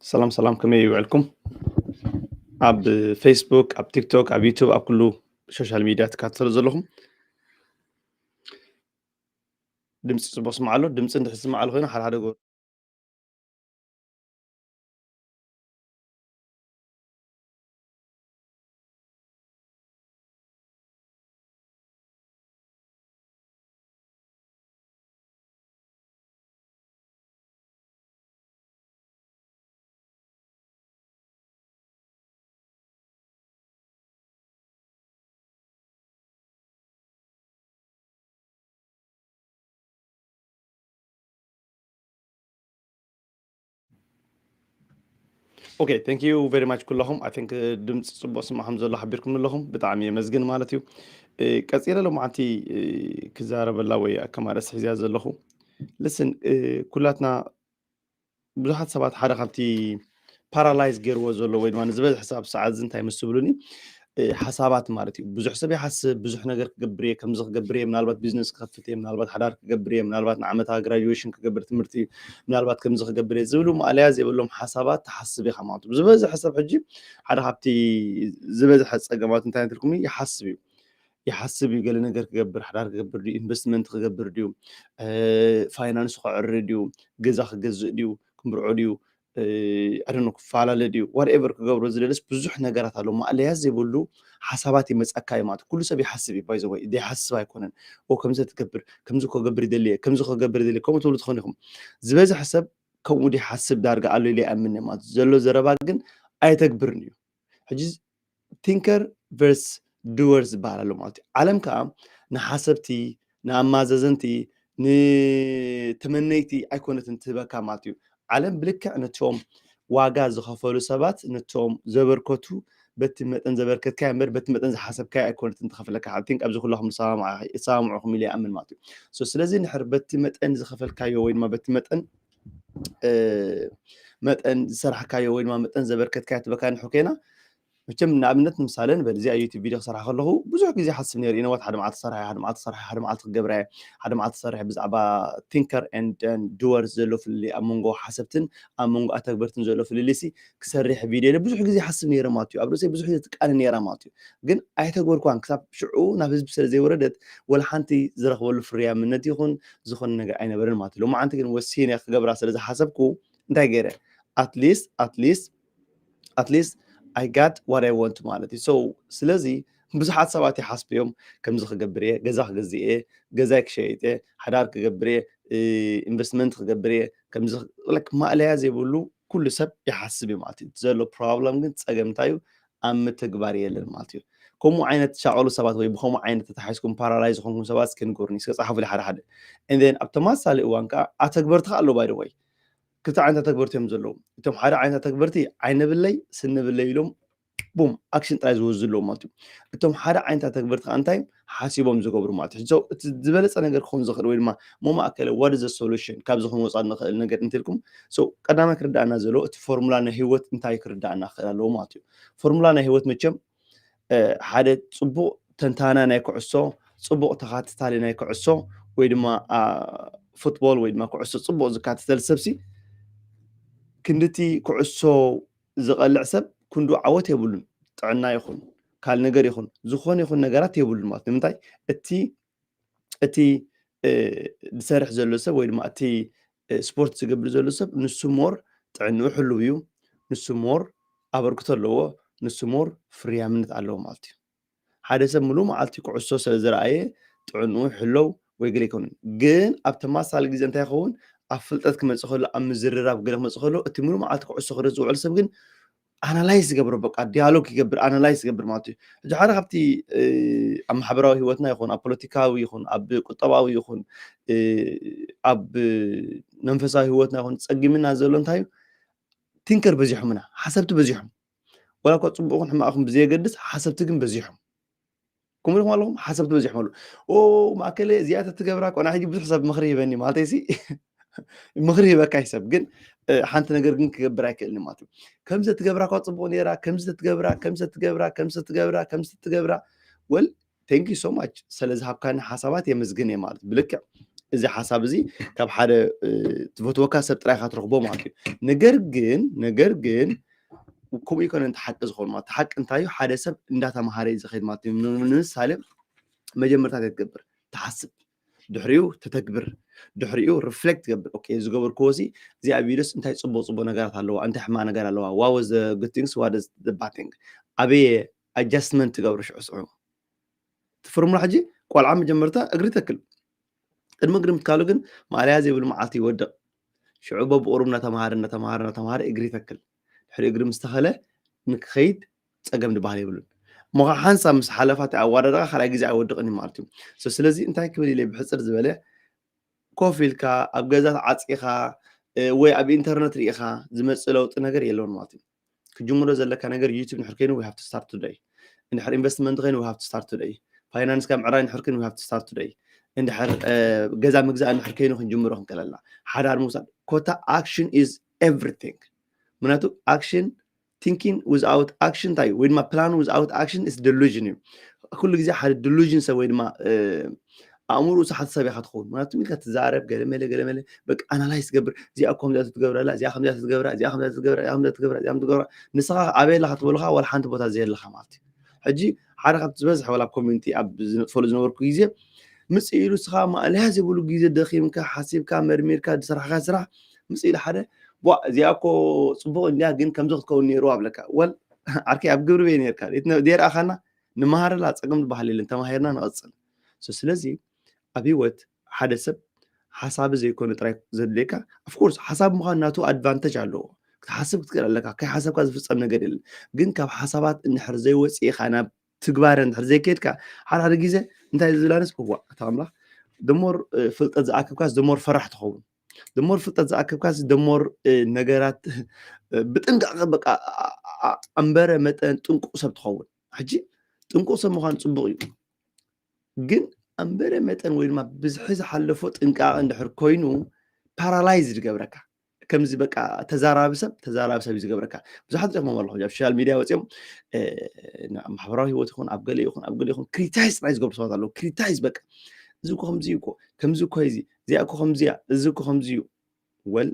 سلام سلام كمي يوعلكم اب فيسبوك اب تيك توك اب يوتيوب اب كله سوشيال ميديا تكاتل زلهم دمس صبح معلو دمس انت تسمع على هنا حال هذا اوكي ثانك يو فيري ماتش كلهم اي ثينك دمس صبح اسمع حمزه الله حبيركم لهم بطعمي مزجن مالتي قصيره لو معتي كزارب الله ويا كما رس حزيا زلخو لسن كلاتنا ብዙሓት ሰባት ሓደ ካብቲ ፓራላይዝ ገይርዎ ዘሎ ወይ ድማ ንዝበዝሕ ሕሳብ ሰዓት እንታይ መስብሉኒ ሓሳባት ማለት እዩ ብዙሕ ሰብ ይሓስብ ብዙሕ ነገር ክገብር እየ ከምዚ ክገብር እየ ምናልባት ቢዝነስ ክከፍት እየ ምናልባት ሓዳር ክገብር እየ ምናልባት ንዓመታዊ ግራጁዌሽን ክገብር ትምህርቲ ምናልባት ከምዚ ክገብር እየ ዝብሉ ማዕለያ ዘይብሎም ሓሳባት ተሓስብ ኢኻ ማለት እዩ ዝበዝሕ ሰብ ሕጂ ሓደ ካብቲ ዝበዝሐ ፀገማት እንታይ እንትልኩም ይሓስብ እዩ يحسب يقول نقدر كجبر حدار كجبر ديو انفستمنت كجبر ديو فاينانس كعر ديو جزاخ جز ديو كمبرع ديو I don't know فعلا ديو whatever كجبر زللس بزح نجارات على ما اللي يزي بقوله حساباتي مسأكاي مات كل سبي حسب باي ذا واي دي حسب يكونن هو كم زت تكبر كم زك كجبر دليل كم زك كجبر دليل كم تقول تخونهم زبازة حسب كم ودي حسب دارج قالوا لي أمن مات زلوا زرباجن أي تكبرنيو حجز thinker versus doers ባላሉ ማለት እዩ ዓለም ከዓ ንሓሰብቲ ንኣማዘዘንቲ ንተመነይቲ ኣይኮነትን ትበካ ማለት እዩ ዓለም ብልክዕ ነቶም ዋጋ ዝኸፈሉ ሰባት ነቶም ዘበርከቱ በቲ መጠን ዘበርከትካ እምበር በቲ መጠን ዝሓሰብካ ኣይኮነትን ትኸፍለካ I think ኣብዚ ኩላኹም ሰማዕኹም ኢለ ይኣምን ማለት እዩ ስለዚ ንሕር በቲ መጠን ዝኸፈልካዮ ወይ ድማ በቲ መጠን ዝሰርሕካዮ ወይ ድማ መጠን ዘበርከትካዮ ትበካ ንሑ ኮይና مچم نابنت مثالن بل زي يوتيوب فيديو صراحه خلو بزح غزي حسب نير ينوت حد معت صراحه حد معت صراحه حد معت غبره حد معت صراحه بزعبا ثينكر اند دوورز زلو في اللي امونغو حسبتن امونغو اتغبرتن زلو في اللي سي كسرح فيديو بزح غزي حسب نير ماتيو ابرو سي بزح تقال نير ماتيو ግን ኣይተጎርኳን ክሳብ ሽዑ ናብ ህዝቢ ስለ ዘይወረደት ወላ ሓንቲ ዝረኽበሉ ፍርያ ምነት ይኹን ዝኾነ ነገር ኣይነበረን ማለት ነው ማዓንቲ ግን ወሲነ ክገብራ ስለ ዝሓሰብኩ እንታይ ገይረ at least I got what I want ማለት እዩ so ስለዚህ ብዙሓት ሰባት ይሓስቡ እዮም ከምዚ ክገብር እየ ገዛ ክገዝእ እየ ገዛ ክሸይጥ እየ ሓዳር ክገብር እየ ኢንቨስትመንት ክገብር እየ ከምዚ ማዕለያ ዘይብሉ ኩሉ ሰብ ይሓስብ እዩ ማለት እዩ ዘሎ ፕሮብለም ግን ፀገም እንታይ እዩ ኣብ ምትግባር የለን ማለት እዩ ከምኡ ዓይነት ሻቀሉ ሰባት ወይ ብከምኡ ዓይነት ተታሒዝኩም ፓራላይዝ ዝኾንኩም ሰባት ክንጎርኒ እስከ ፃሓፉ ሓደ ሓደ and then ኣብ ተማሳሊ እዋን ከዓ ኣተግበርቲ ኣሎ ባይ ዘ ወይ كلتا عينتا تكبرتي هم زلوا انتم حدا عينتا تكبرتي عين باللي سن باللي لهم بوم اكشن ترايز وزلوا مالتي انتم حدا عينتا تكبرت انتايم حاسبهم زغبروا مالتي جو زبلص ነገር ክኾን ዝኽእል ወይ ድማ ሞ ማእከለ what is the solution ካብ ዝኾን ወፃ ንኽእል ነገር እንትልኩም so ቀዳማ ክርዳእና ዘሎ እቲ ፎርሙላ ናይ ህይወት እንታይ ክርዳእና ክእል ኣለዎ ማለት እዩ ፎርሙላ ናይ ህይወት መቸም ሓደ ጽቡቕ ተንታና ናይ ኩዕሶ ጽቡቕ ተኻትታሊ ናይ ኩዕሶ ወይ ድማ ፉትቦል ወይ ድማ ኩዕሶ ጽቡቕ ዝካትተል ሰብሲ ክንድቲ ኩዕሶ ዝቐልዕ ሰብ ክንዱ ዓወት የብሉን ጥዕና ይኹን ካል ነገር ይኹን ዝኾነ ይኹን ነገራት የብሉን ማለት ንምንታይ እቲ ዝሰርሕ ዘሎ ሰብ ወይ ድማ እቲ ስፖርት ዝገብር ዘሎ ሰብ ንሱ ሞር ጥዕንኡ ሕልው እዩ ንሱ ሞር ኣበርክቶ ኣለዎ ንሱ ሞር ፍርያምነት ኣለዎ ማለት እዩ ሓደ ሰብ ሙሉ መዓልቲ ኩዕሶ ስለ ዝረኣየ ጥዕንኡ ሕልው ወይ ገለ ይኮንን ግን ኣብ ተማሳሊ ግዜ እንታይ ይኸውን ኣብ ፍልጠት ክመፅእ ከሎ ኣብ ምዝርራብ ገለ ክመፅእ ከሎ እቲ ሙሉ መዓልቲ ኩዕሶ ክሪኢ ዝውዕል ሰብ ግን ኣናላይዝ ይገብሮ በቃ ዲያሎግ ይገብር ኣናላይዝ ይገብር ማለት እዩ ሕጂ ሓደ ካብቲ ኣብ ማሕበራዊ ሂወትና ይኹን ኣብ ፖለቲካዊ ይኹን ኣብ ቁጠባዊ ይኹን ኣብ መንፈሳዊ ሂወትና ይኹን ፀጊምና ዘሎ እንታይ እዩ ቲንከር በዚሖምና ሓሰብቲ በዚሖም ወላ እኳ ፅቡቕን ሕማቕን ብዘየገድስ ሓሰብቲ ግን በዚሖም كم يقول لهم حسب توجه ماله أو ما كله زيادة تجبرك وأنا هجيب بحسب مخري بني ما تيسي مخري بقى يحسب جن حنت نقدر جن كجبرك اللي ماتوا كم زت تجبرك وتصبون يرا كم زت تجبرك well thank you so much سلزها كان حسابات يمزجني مالت بلك እዚ ሓሳብ እዚ ካብ ሓደ ትፈትወካ ሰብ ጥራይ ኢኻ ትረኽቦ ማለት እዩ። ነገር ግን ከምኡ ይኮነ እቲ ሓቂ ዝኾኑ ማለት እቲ ሓቂ እንታይ እዩ? ሓደ ሰብ እንዳተምሃረ እዩ ዝኸይድ ማለት እዩ። ንምሳሌ መጀመርታ እንታይ ትገብር? ትሓስብ፣ ድሕሪኡ ተተግብር፣ ድሕሪኡ ሪፍሌክት ትገብር። ኦኬ ዝገበርክዎ እዚ እዚኣ ቪድዮስ እንታይ ፅቡቅ ነገራት ኣለዋ፣ እንታይ ሕማቅ ነገር ኣለዋ፣ what was the good things, what is the bad thing? ኣበየ adjustment ትገብር ሽዑ ስዑ ትፍርሙላ ሕጂ ቆልዓ መጀመርታ እግሪ ተክል ቅድሚ እግሪ ምትካሉ ግን ማልያ ዘይብሉ መዓልቲ ይወድቕ ሽዑ በብቁሩ እናተምሃረ እግሪ ተክል ድሕሪ እግሪ ምስ ተኸለ ንክኸይድ ፀገም ድበሃል የብሉን እሞ ሓንሳብ ምስ ሓለፋት ኣዋዳድኻ ካልኣይ ግዜ ኣይወድቕን እዩ ማለት እዩ ስለዚ እንታይ ክብል ኢለ ብሕፅር ዝበለ ኮፍ ኢልካ ኣብ ገዛ ዓፂኻ ወይ ኣብ ኢንተርነት ሪኢኻ ዝመፅእ ለውጢ ነገር የለውን ማለት እዩ ክጅምሮ ዘለካ ነገር ዩቲብ ንሕር ኮይኑ we have to start today እንድሕር ኢንቨስትመንት ኮይኑ we have to start today ፋይናንስ ካብ ምዕራይ ንሕር ኮይኑ we have to start today እንድሕር ገዛ ምግዛእ ንሕር ኮይኑ ክንጅምሮ ክንከለልና ሓዳር ምውሳድ ኮታ action is everything ምክንያቱ action thinking without action እንታይ ወይ ድማ plan without action is delusion እዩ ኩሉ ግዜ ሓደ delusion ሰብ ወይ ድማ ኣእምሮ ሰሓት ሰብ ኢኻ ትኸውን ምክንያቱ ኢልካ ትዛረብ ገለመለ በቃ ኣናላይዝ ትገብር እዚኣ ከምዚኣ ትገብረላ እዚኣ ከምዚኣ ትገብራ እዚኣ ከምዚኣ ትገብራ እዚኣ ከምዚኣ ትገብራ እዚኣ ትገብራ ንስኻ ኣበየላ ክትበልኻ ወላ ሓንቲ ቦታ ዘየለኻ ማለት እዩ ሕጂ ሓደ ካብቲ ዝበዝሐ ወላ ኮሚኒቲ ኣብ ዝነጥፈሉ ዝነበርኩ ግዜ ምስ ኢሉ ስኻ ማእልያ ዘይብሉ ግዜ ደኺምካ ሓሲብካ መርሚርካ ዝስራሕካ ስራሕ ምስ ኢሉ ሓደ እዚኣ እኮ ፅቡቅ እንድያ ግን ከምዚ ክትከውን ነይሩ ኣብለካ ወል ዓርኪ ኣብ ግብሪ በይ ነርካ ደይርኣኻና ንመሃረላ ፀገም ዝበሃል የለን ተማሂርና ንቐፅል ስለዚ ኣብ ሂወት ሓደ ሰብ ሓሳብ ዘይኮነ ጥራይ ዘድልየካ ኦፍኮርስ ሓሳብ ምዃን ናቱ ኣድቫንቴጅ ኣለዎ ክትሓስብ ክትክእል ኣለካ ከይሓሰብካ ዝፍፀም ነገር የለን ግን ካብ ሓሳባት እንድሕር ዘይወፂኢኻ ናብ ትግባር እንድሕር ዘይከድካ ሓደ ግዜ እንታይ ዝብላንስ እዋ እታ ኣምላኽ ደሞር ፍልጠት ዝኣክብካስ ደሞር ፈራሕ ትኸውን ደሞር ፍልጠት ዝኣክብካስ ደሞር ነገራት ብጥንቃቐ በቃ ኣንበረ መጠን ጥንቁቕ ሰብ ትኸውን ሕጂ ጥንቁቕ ሰብ ምዃን ፅቡቕ እዩ ግን ኣንበረ መጠን ወይ ድማ ብዝሒ ዝሓለፎ ጥንቃቐ እንድሕር ኮይኑ ፓራላይዝ ዝገብረካ ከምዚ በቃ ተዛራቢ ሰብ እዩ ዝገብረካ ብዙሓት ጥቕሞም ኣለኹ ኣብ ሶሻል ሚድያ ወፂኦም ማሕበራዊ ሂወት ይኹን ኣብ ገለ ይኹን ክሪታይዝ ጥራይ ዝገብሩ ሰባት ኣለዉ ክሪታይዝ በቃ እዚ እኮ ከምዚ እኮ ከምዚ እኮ እዚ እዚኣ እኮ ከምዚያ እዚ እኮ ከምዚ እዩ ወል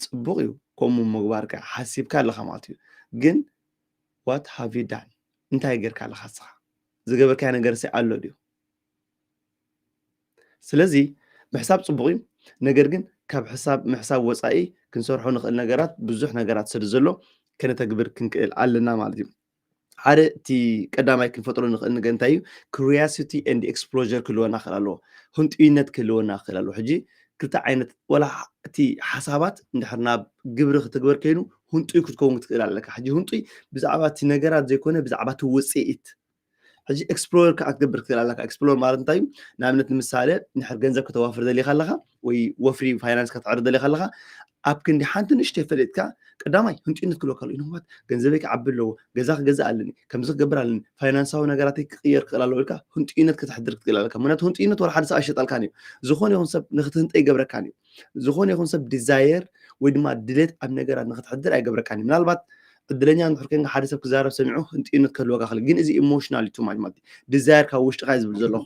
ፅቡቕ እዩ ከምኡ ምግባርካ ሓሲብካ ኣለኻ ማለት እዩ ግን ዋት ሃቭ ዩ ዳን እንታይ ጌርካ ኣለኻ ንስኻ ዝገበርካዮ ነገር ኣሎ ድዩ ስለዚ ምሕሳብ ፅቡቕ እዩ ነገር ግን ካብ ምሕሳብ ወፃኢ ክንሰርሖ ንኽእል ነገራት ብዙሕ ነገራት ስለ ዘሎ ከነተግብር ክንክእል ኣለና ማለት እዩ ሓደ እቲ ቀዳማይ ክንፈጥሮ ንኽእል ነገር እንታይ እዩ ክሪያሲቲ ኤንድ ኤክስፕሎዥር ክህልወና ክእል ኣለዎ ህንጥዩነት ክህልወና ክእል ኣለዎ ሕጂ ክልተ ዓይነት ወላ እቲ ሓሳባት እንድሕር ናብ ግብሪ ክትግበር ኮይኑ ህንጡይ ክትከውን ክትክእል ኣለካ ሕጂ ህንጡይ ብዛዕባ እቲ ነገራት ዘይኮነ ብዛዕባ እቲ ውፅኢት ሕጂ ኤክስፕሎር ከዓ ክትገብር ትክእል ኣለካ ኤክስፕሎር ማለት እንታይ እዩ ንኣብነት ንምሳሌ ንድሕር ገንዘብ ከተዋፍር ዘሊኻ ኣለኻ ወይ ወፍሪ ፋይናንስ ከተዕሪ ዘሊኻ ኣለኻ ኣብ ክንዲ ሓንቲ ንእሽተይ ፈሊጥካ ቀዳማይ ህንጡይነት ክህልወካ ኣሎ ኢኖባት ገንዘበይ ክዓቢ ኣለዎ ገዛ ክገዛእ ኣለኒ ከምዚ ክገብር ኣለኒ ፋይናንሳዊ ነገራተይ ክቅየር ክእል ኣለዎ ኢልካ ህንጡይነት ከተሕድር ክትክእል ኣለካ ምክንያቱ ህንጡይነት ወላ ሓደ ሰብ ኣይሸጠልካን እዩ ዝኾነ ይኹን ሰብ ንክትህንጠይ ይገብረካን እዩ ዝኾነ ይኹን ሰብ ዲዛየር ወይ ድማ ድሌት ኣብ ነገራት ንክትሕድር ኣይገብረካን እዩ ምናልባት እድለኛ እንድሕር ኮንካ ሓደ ሰብ ክዛረብ ሰሚዑ ህንጥዩነት ክህልወካ ክእል ግን እዚ ኢሞሽናል እዩ ማለት ማለት ዲዛየር ካብ ውሽጥካ ዝብል ዘለኹ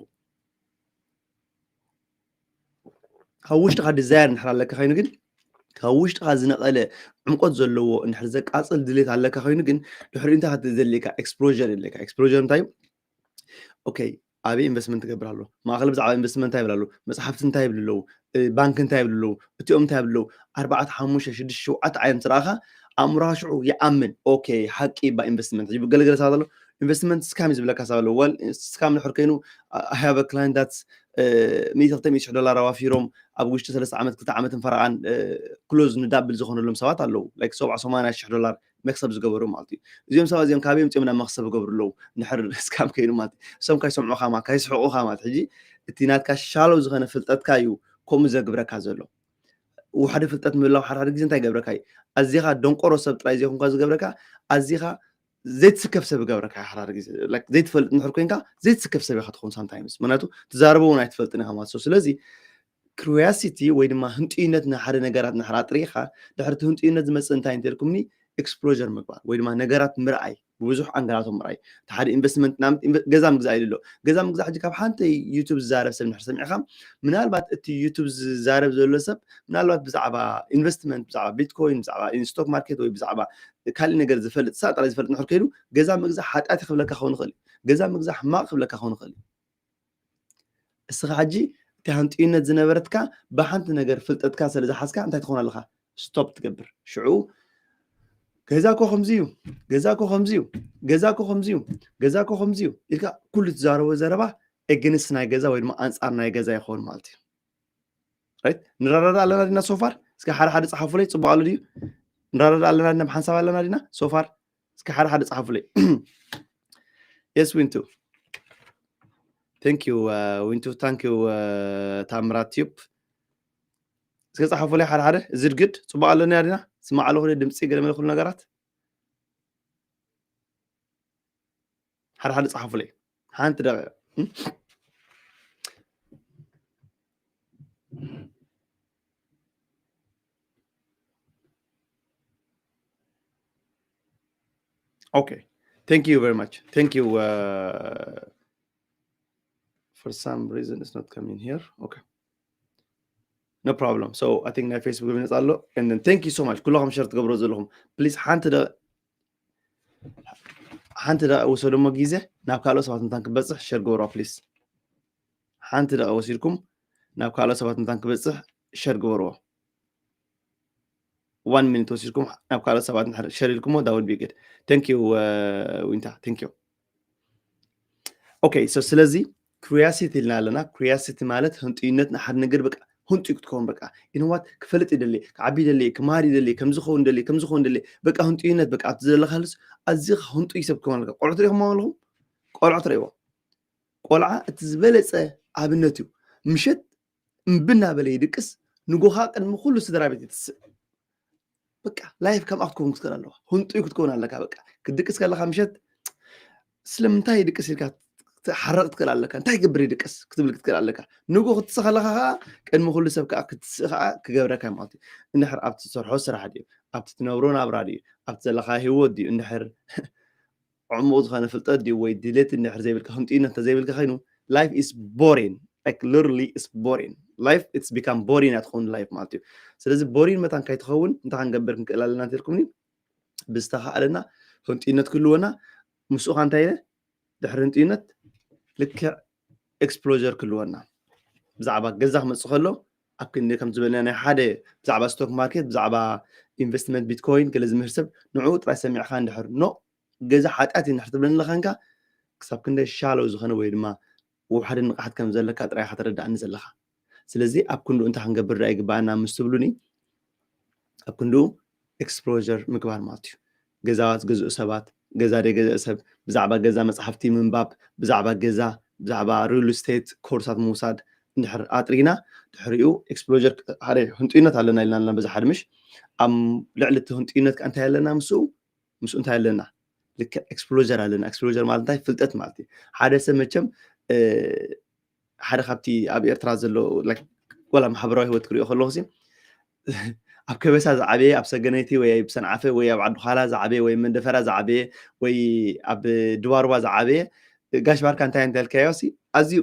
ካብ ውሽጥካ ዲዛየር እንድሕር ኣለካ ኮይኑ ግን ካብ ውሽጥካ ዝነቐለ ዕምቆት ዘለዎ እንድሕር ዘቃፅል ድሌት ኣለካ ኮይኑ ግን ድሕሪ እንታይ ክትዘልየካ ኤክስፕሎዥር የድልየካ ኤክስፕሎዥር እንታይ እዩ ኦኬ ኣበይ ኢንቨስትመንት ትገብር ኣሎ ማእኸል ብዛዕባ ኢንቨስትመንት እንታይ ይብል ኣሎ መፅሓፍቲ እንታይ ይብል ኣለዉ ባንክ እንታይ ይብል ኣለዉ እቲኦም እንታይ ይብል ኣለዉ 4 5 6 7 ዓይነት ረኣኻ ኣእምሮኻ ሽዑ ይኣምን ኦኬ ሓቂ ባ ኢንቨስትመንት ሕጂ ገለገለ ሰባት ኣሎ ኢንቨስትመንት ስካም እዩ ዝብለካ ሰባት ኣለዉ ወል ስካም ንድሕር ኮይኑ I have a client that's $100,000 ኣዋፊሮም ኣብ ውሽጢ 3 ዓመት 2 ዓመትን ፈረቓን ክሎዝ ንዳብል ዝኾነሎም ሰባት ኣለዉ ላይክ $70,000 መክሰብ ዝገበሩ ማለት እዩ እዚኦም ሰባት እዚኦም ካበይ ምፅኦም ናብ መክሰብ ዝገብሩ ኣለዉ ንድሕር ስካም ከይኑ ማለት እዩ እሶም ካይሰምዑኻ ማለት ካይስሕቑኻ ማለት ሕጂ እቲ ናትካ ሻሎ ዝኾነ ፍልጠትካ እዩ ከምኡ ዘግብረካ ዘሎ وحده فلتت من الله وحده جزء أنت جبرك هاي أزيها دنقر وسب تلاقي يكون كذا جبرك أزيها زيت سكف سب جبرك هاي حرارة جزء لك زيت فلت نحركين كا زيت سكف سب يخطخون sometimes مناتو تزاربوا ونايت فلتنا هم أسوس لذي curiosity وين ما هنت إنت نحر نجارات نحرات ريحة نحرت هنت إنت مثلا أنت تركمني exposure مقبل وين ما نجارات مرعي ببزح أنقلاتهم رأي تحد investment نام جزء مجزء إلله جزء مجزء حاجة كاب حتى يوتيوب زارب سمع سمع خام من هالبعد أنت يوتيوب زارب زول سب من هالبعد بزعبة investment بزعبة بيتكوين بزعبة stock market وبزعبة كل نقدر زفلت ساعات على زفلت نحر كيلو جزء مجزء حتى أتخذ لك خون خلي جزء مجزء ما أخذ لك خون خلي السخاجي تهانتينة زنبرتك بحنت نجر فلتت كاسر إذا حسك أنت تكون لها ستوب تكبر شعو جزاكو خمزيو جزاكو خمزيو جزاكو خمزيو جزاكو خمزيو إلك كل تزارو زربا إجنس ناي جزا ويرما أنس أرنا جزا يخون مالتي right نرارد على نادينا سوفار سك حد صحفوا لي صبوا على دي نرارد على نادينا بحنسب على نادينا سوفار سك حد صحفوا لي yes winto thank you winto thank you تامرات يوب سك صحفوا لي حد زرقد صبوا على نادينا سمع له هو دمسي قال ما كل نجارات حد صحفوا لي هانت ده okay thank you very much thank you for some reason it's not coming here okay no problem so I think na Facebook minutes allo and then thank you so much كلهم شرط قبروا زلهم please حانت دا وصلوا مجيزة نابكالو سبعة نتانك بصح شير قورا please حانت دا وصيركم نابكالو سبعة نتانك بصح شير قورا 1 minute وصيركم نابكالو سبعة نحر شير لكم that would be good thank you وانت thank you okay so سلازي curiosity لنا curiosity مالت هنتينت نحر نقر بك هنتي كتكون بقى إنه وات كفلت إدلي كعبيد اللي كماري إدلي كمزخون إدلي كمزخون إدلي بقى هنتينت بقى أتزل خالص أزيخ هنتو يسب كمان لك قرعة ريهم ما لهم قرعة ريوا قرعة تزبلت عبنتو مشت مبنا بلي دكس نجوها كان مخلص درابتي تس بقى لايف كم أختكم مسكر الله هنتو يكتكون على لك بقى كدكس قال لك مشت سلمتاي دكس يركات حرقت كل على كان تاي قبري دكس كتب لك كل على كان نجو خد لها كان مخلو سبك كتسخ كجبرة كان مالتي النحر أبت صرحو سرح دي أبت تنورون أبرادي أبت لها هيودي النحر عمود خانة في الطدي ويدلت النحر زي بالكهنت إن أنت زي بالكهينو life is boring like literally it's boring life it's become boring أتخون life مالتي سلزي boring متى كي تخون أنت هنجبر كل لنا تلكمني بستخا لنا كنت إنت كلونا مسوق عن تايله دحرنت إنت لك exposure كلونا بزعبا جزاك من سخلو أكن كم زبلنا حدا بزعبا ستوك ماركت بزعبا investment بيتكوين كلازم يحسب نعود رأي سمع خان دحر نو جزا حتأتي نحسب لنا خانك كسب كندا شالو زخنا ويد ما وحد نقحت كم زلك أتري حترد عن زلها سلزي أكندو أنت هنجبر رأيك بعنا مستبلوني أكندو exposure مكبر مالتي جزات جزء سبات جزا دي جزء سب بزعبا جزا مصحفتي من باب بزعبا جزا بزعبا ريل استيت كورسات موساد نحر أترينا تحريو exposure هاري هنتينت على لنا لنا بزحر مش لعلة هنتينت أنت لنا مسو أنت لنا لك exposure على لنا exposure مالتي فلتت مالتي هذا سمتشم هذا خبتي أبي أترازله لك ولا محبره هو تكريه خلوصي أب كبسة زعبية أب سجنتي ويا بسنعفة ويا بعد خلا زعبية ويا من دفرة زعبية ويا أب دوار وزعبية قاش بارك أنت عند الكياسي أزي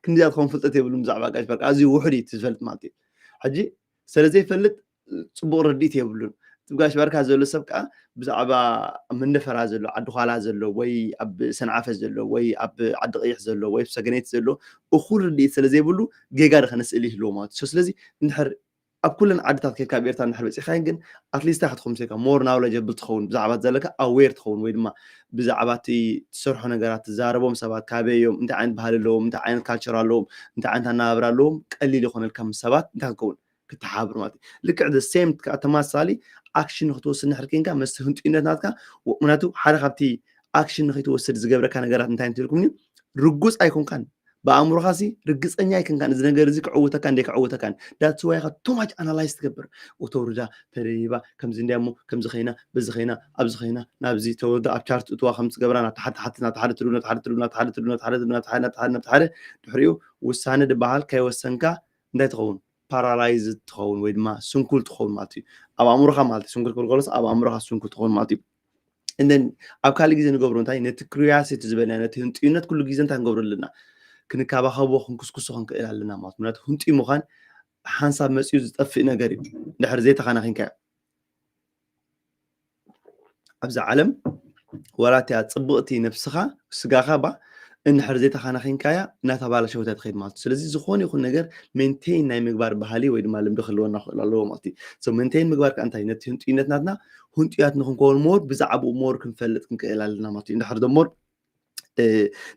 كنت أدخل فلتتي بلوم زعبة قاش بارك أزي وحدي تزفلت مالتي حجي سلزي فلت صبور رديتي بلوم تبقاش بارك هذا اللي سبقة بزعبة من دفرة زلوا عد خلا زلوا ويا أب سنعفة زلوا ويا أب عد قيح زلوا ويا بسجنتي زلوا أخور اللي سلزي بلو جيجار خنس إليه لومات شو سلزي نحر أب كلن عادتات كيكا بيرتان نحر بس خاين جن أتليست تاخد خمسة مور ناولج بتخون بزعبات زلك أوير تخون ويد ما بزعباتي تسرحوا نجارات تزاربهم سبات كابيهم أنت عند بهاللوم أنت عند كالتشرالوم أنت عند هنابرالوم قليل يخون الكم سبات أنت هتكون كتحابر ماتي لك عند السيم كأتماس سالي أكشن خطوس النحر كينكا مس هنت إنت ناتكا ومناتو حركتي أكشن خطوس الزجاجة كان نجارات أنت تلكمني رجوز أيكون كان بأمر خاصي رجس أني كان إذا نجرزك عوته كان ديك عوته كان that's why أخذ too much analyze تكبر وتورجا تريبا كم زنديامو كم زخينا بزخينا أبزخينا نابزي تورجا أبشارت توا خمس جبرنا تحت ترونا تحريو والسنة دبعال كي والسنكا ده تخون paralyzed تخون ويد ما سنكول تخون مالتي أبا أمر خا مالتي سنكول كل خلاص أبا أمر خا سنكول تخون مالتي and then ኣብ ካልእ ግዜ ንገብሮ እንታይ ነቲ ክሪያሲቲ ዝበልና ነቲ ህንጥዩነት ኩሉ ግዜ እንታይ ክንገብሮ ኣለና ክንከባኸቦ ክንኩስኩሶ ክንክእል ኣለና ማለት ምክንያቱ ህንጥዩ ምዃን ሓንሳብ መፅኡ ዝጠፍእ ነገር እዩ ድሕሪ ዘይተኸናኺንካዮ ኣብዚ ዓለም ወራትያ ፅቡቕቲ ነፍስኻ ስጋኻ ባ እንድሕር ዘይተኸናኺንካያ እናተባላሸወታ ትኸይድ ማለት እዩ ስለዚ ዝኾነ ይኹን ነገር ሜንቴን ናይ ምግባር ባህሊ ወይ ድማ ልምዲ ክህልወና ክእል ኣለዎ ማለት እዩ ሶ ሜንቴን ምግባር ከዓ እንታይ ነቲ ህንጥዩነት ናትና ህንጥያት ንክንከውን ሞር ብዛዕባኡ ሞር ክንፈልጥ ክንክእል ኣለና ማለት እዩ እንድሕር ደሞ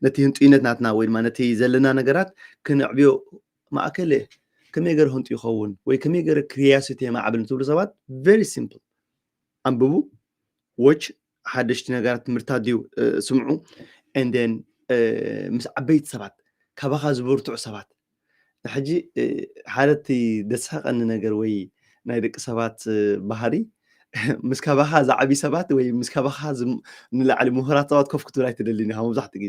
ነቲ ህንጥዩነት ናትና ወይ ድማ ነቲ ዘለና ነገራት ክንዕብዮ ማእከል ከመይ ገይረ ህንጥዩ ይኸውን ወይ ከመይ ገይረ ክሪያሲቲ የማዕብል ትብሉ ሰባት ቨሪ ሲምፕል አንብቡ ዎች ሓደሽቲ ነገራት ትምህርታት ድዩ ስምዑ and then ምስ ዓበይቲ ሰባት ካባኻ ዝበርትዑ ሰባት ሕጂ ሓደቲ ደስሓቐኒ ነገር ወይ ናይ ደቂ ሰባት ባህሪ ምስ ካባኻ ዝዓብዩ ሰባት ወይ ምስ ካባኻ ንላዕሊ ምሁራት ሰባት ኮፍ ክትብል ኣይትደሊን ኢኻ መብዛሕትኡ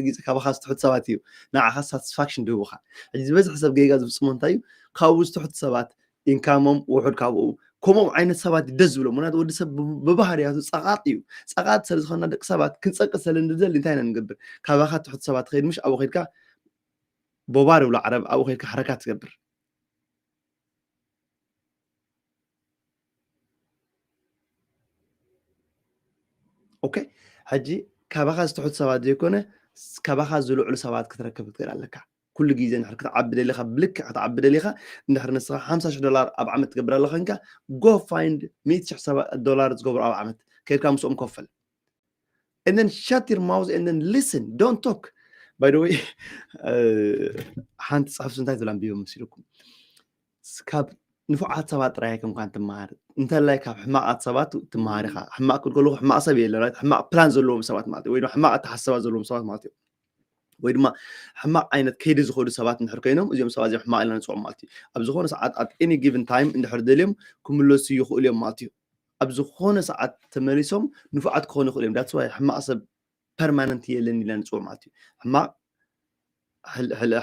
ግዜ ካባኻ ዝትሑት ሰባት እዩ ንዓኻ ሳቲስፋክሽን ድህቡኻ ሕጂ ዝበዝሕ ሰብ ጌጋ ዝፍፅሞ እንታይ እዩ ካብኡ ዝትሑት ሰባት ኢንካሞም ውሑድ ካብኡ ከምኦም ዓይነት ሰባት ደስ ዝብሎም ምክንያቱ ወዲ ሰብ ብባህርያቱ ፀቓጥ እዩ ፀቓጥ ስለዝኾና ደቂ ሰባት ክንፀቅጥ ስለንደሊ እንታይ ኢና ንገብር ካባኻ ትሑት ሰባት ትኸይድ ምሽ ኣብኡ ኸይድካ ቦባር ይብሉ ዓረብ ኣብኡ ኸይድካ ሓረካት ትገብር ኦኬ ሕጂ ካባኻ ዝትሑት ሰባት ዘይኮነ ካባኻ ዝልዕሉ ሰባት ክትረክብ ትኽእል ኣለካ ኩሉ ግዜ ንድሕር ክትዓቢ ደሊኻ ብልክዕ ክትዓቢ ደሊኻ እንድሕር ንስኻ $50,000 ኣብ ዓመት ትገብር ኣለኻ እንካ go find $100,000 ዝገብሩ ኣብ ዓመት ከይድካ ምስኦም ኮፈል and then shut your mouth and then listen don't talk by the way ሓንቲ ጻሕፍቲ እንታይ ትብል ኣንቢቦ መሲልኩም ካብ ንፉዓት ሰባት ጥራይ ከምኳን ትመሃር እንተላይ ካብ ሕማቃት ሰባት ትመሃር ኢኻ ሕማቅ ክልከሉ ሕማቅ ሰብ የለን ሕማቅ ፕላን ዘለዎም ሰባት ማለት ወይ ድማ ሕማቅ ኣተሓሳስባ ዘለዎም ሰባት ማለት እዩ ወይ ድማ ሕማቅ ዓይነት ከይዲ ዝኸዱ ሰባት እንድሕር ኮይኖም እዚኦም ሰባት እዚኦም ሕማቅ ኢልና ንፅውዖም ማለት እዩ ኣብ ዝኾነ ሰዓት at any given time እንድሕር ደልዮም ክምለሱ ይኽእሉ እዮም ማለት እዩ ኣብ ዝኾነ ሰዓት ተመሊሶም ንፉዓት ክኾኑ ይኽእሉ እዮም that's why ሕማቅ ሰብ ፐርማነንት የለን ኢልና ንፅውዖ ማለት እዩ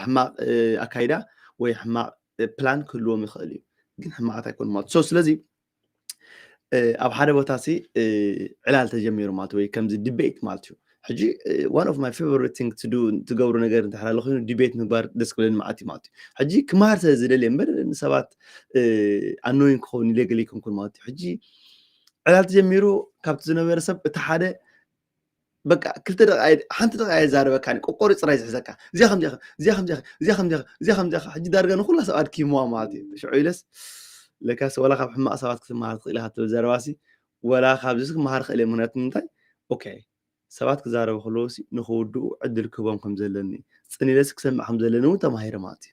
ሕማቅ ኣካይዳ ወይ ሕማቅ ፕላን ክህልዎም ይኽእል እዩ ግን ሕማቃት ኣይኮኑ ማለት ሶ ስለዚ ኣብ ሓደ ቦታ ሲ ዕላል ተጀሚሩ ማለት ወይ ከምዚ ዲቤት ማለት እዩ ሕጂ one of my favorite thing to do ትገብሩ ነገር እንተሓላለ ኮይኑ ዲቤት ምግባር ደስ ክብለኒ ማለት እዩ ማለት እዩ ሕጂ ክመሃር ስለ ዝደልየ እምበር ንሰባት ኣኖይን ክኸውን ኢሌገል ይኮንኩን ማለት እዩ ሕጂ ዕላል ተጀሚሩ ካብቲ ዝነበረ ሰብ እቲ ሓደ በቃ ክልተ ደቂቃ ሓንቲ ደቂቃ ይዛረበካኒ ቆቆሪ ፅራይ ዝሕዘካ እዚኣ ከምዚኻ ሕጂ ዳርጋ ንኩላ ሰብ ኣድኪምዋ ማለት እዩ ሽዑ ኢለስ ለካስ ወላ ካብ ሕማቅ ሰባት ክትመሃር ትኽእል ኢኻ ትብል ዘረባሲ ወላ ካብዚ ክመሃር ክእል እየ ምክንያቱ እንታይ ኦኬ ሰባት ክዛረቡ ከለዉ ንክውድኡ ዕድል ክህቦም ከም ዘለኒ ፅኒለስ ክሰምዕ ከም ዘለኒ እውን ተማሂረ ማለት እዩ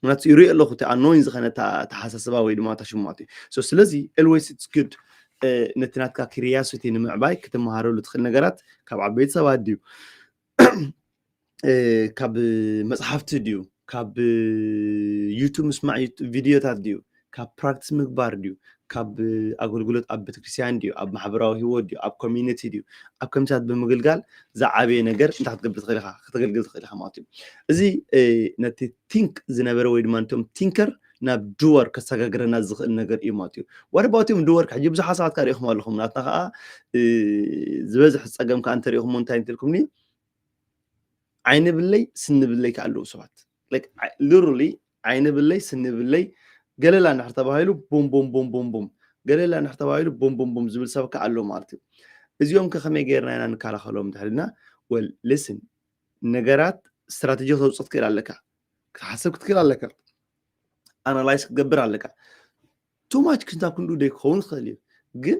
ምክንያቱ ይሪኦ ኣለኹ እቲ ኣኖይን ዝኾነ ተሓሳስባ ወይ ድማ ተሽሙ ማለት እዩ ሶ ስለዚ always it's good ነቲ ናትካ ክሪያሲቲ ንምዕባይ ክትመሃረሉ ትኽእል ነገራት ካብ ዓበይቲ ሰባት ድዩ ካብ መፅሓፍቲ ድዩ ካብ ዩቱብ ምስማዕ ቪድዮታት ድዩ ካብ ፕራክቲስ ምግባር ድዩ ካብ ኣገልግሎት ኣብ ቤተክርስትያን ድዩ ኣብ ማሕበራዊ ሂወት ድዩ ኣብ ኮሚኒቲ ድዩ ኣብ ከምዚታት ብምግልጋል ዝዓበየ ነገር እንታይ ክትገብር ትኽእል ኢኻ ክትገልግል ትኽእል ኢኻ ማለት እዩ እዚ ነቲ ቲንክ ዝነበረ ወይ ድማ ነቶም ቲንከር ናብ ዱወር ከሰጋግረና ዝኽእል ነገር እዩ ማለት እዩ what about እዮም ዱወር ሕጂ ብዙሓት ሰባት ካሪእኹም ኣለኹም ናትና ከዓ ዝበዝሕ ፀገም ከዓ እንተሪኢኹም እንታይ እንትልኩምኒ ዓይኒ ብለይ ስኒ ብለይ ከዓ ኣለዉ ሰባት like literally ዓይኒ ብለይ ስኒ ብለይ ገለላ እንድሕር ተባሂሉ ቡም ቡም ቡም ቡም ቡም ገለላ እንድሕር ተባሂሉ ቡም ቡም ቡም ዝብል ሰብ ከዓ ኣሎ ማለት እዩ እዚኦም ከመይ ጌርና ኢና ንከላኸሎም ድሕሪና ወል ሊስን ነገራት ስትራቴጂ ከተውፅእ ትክእል ኣለካ ክትሓስብ ክትክእል ኣለካ ኣናላይዝ ክትገብር ኣለካ ቱ ማች ክስንታብ ክንዱ ደይክኸውን ትኽእል እዩ ግን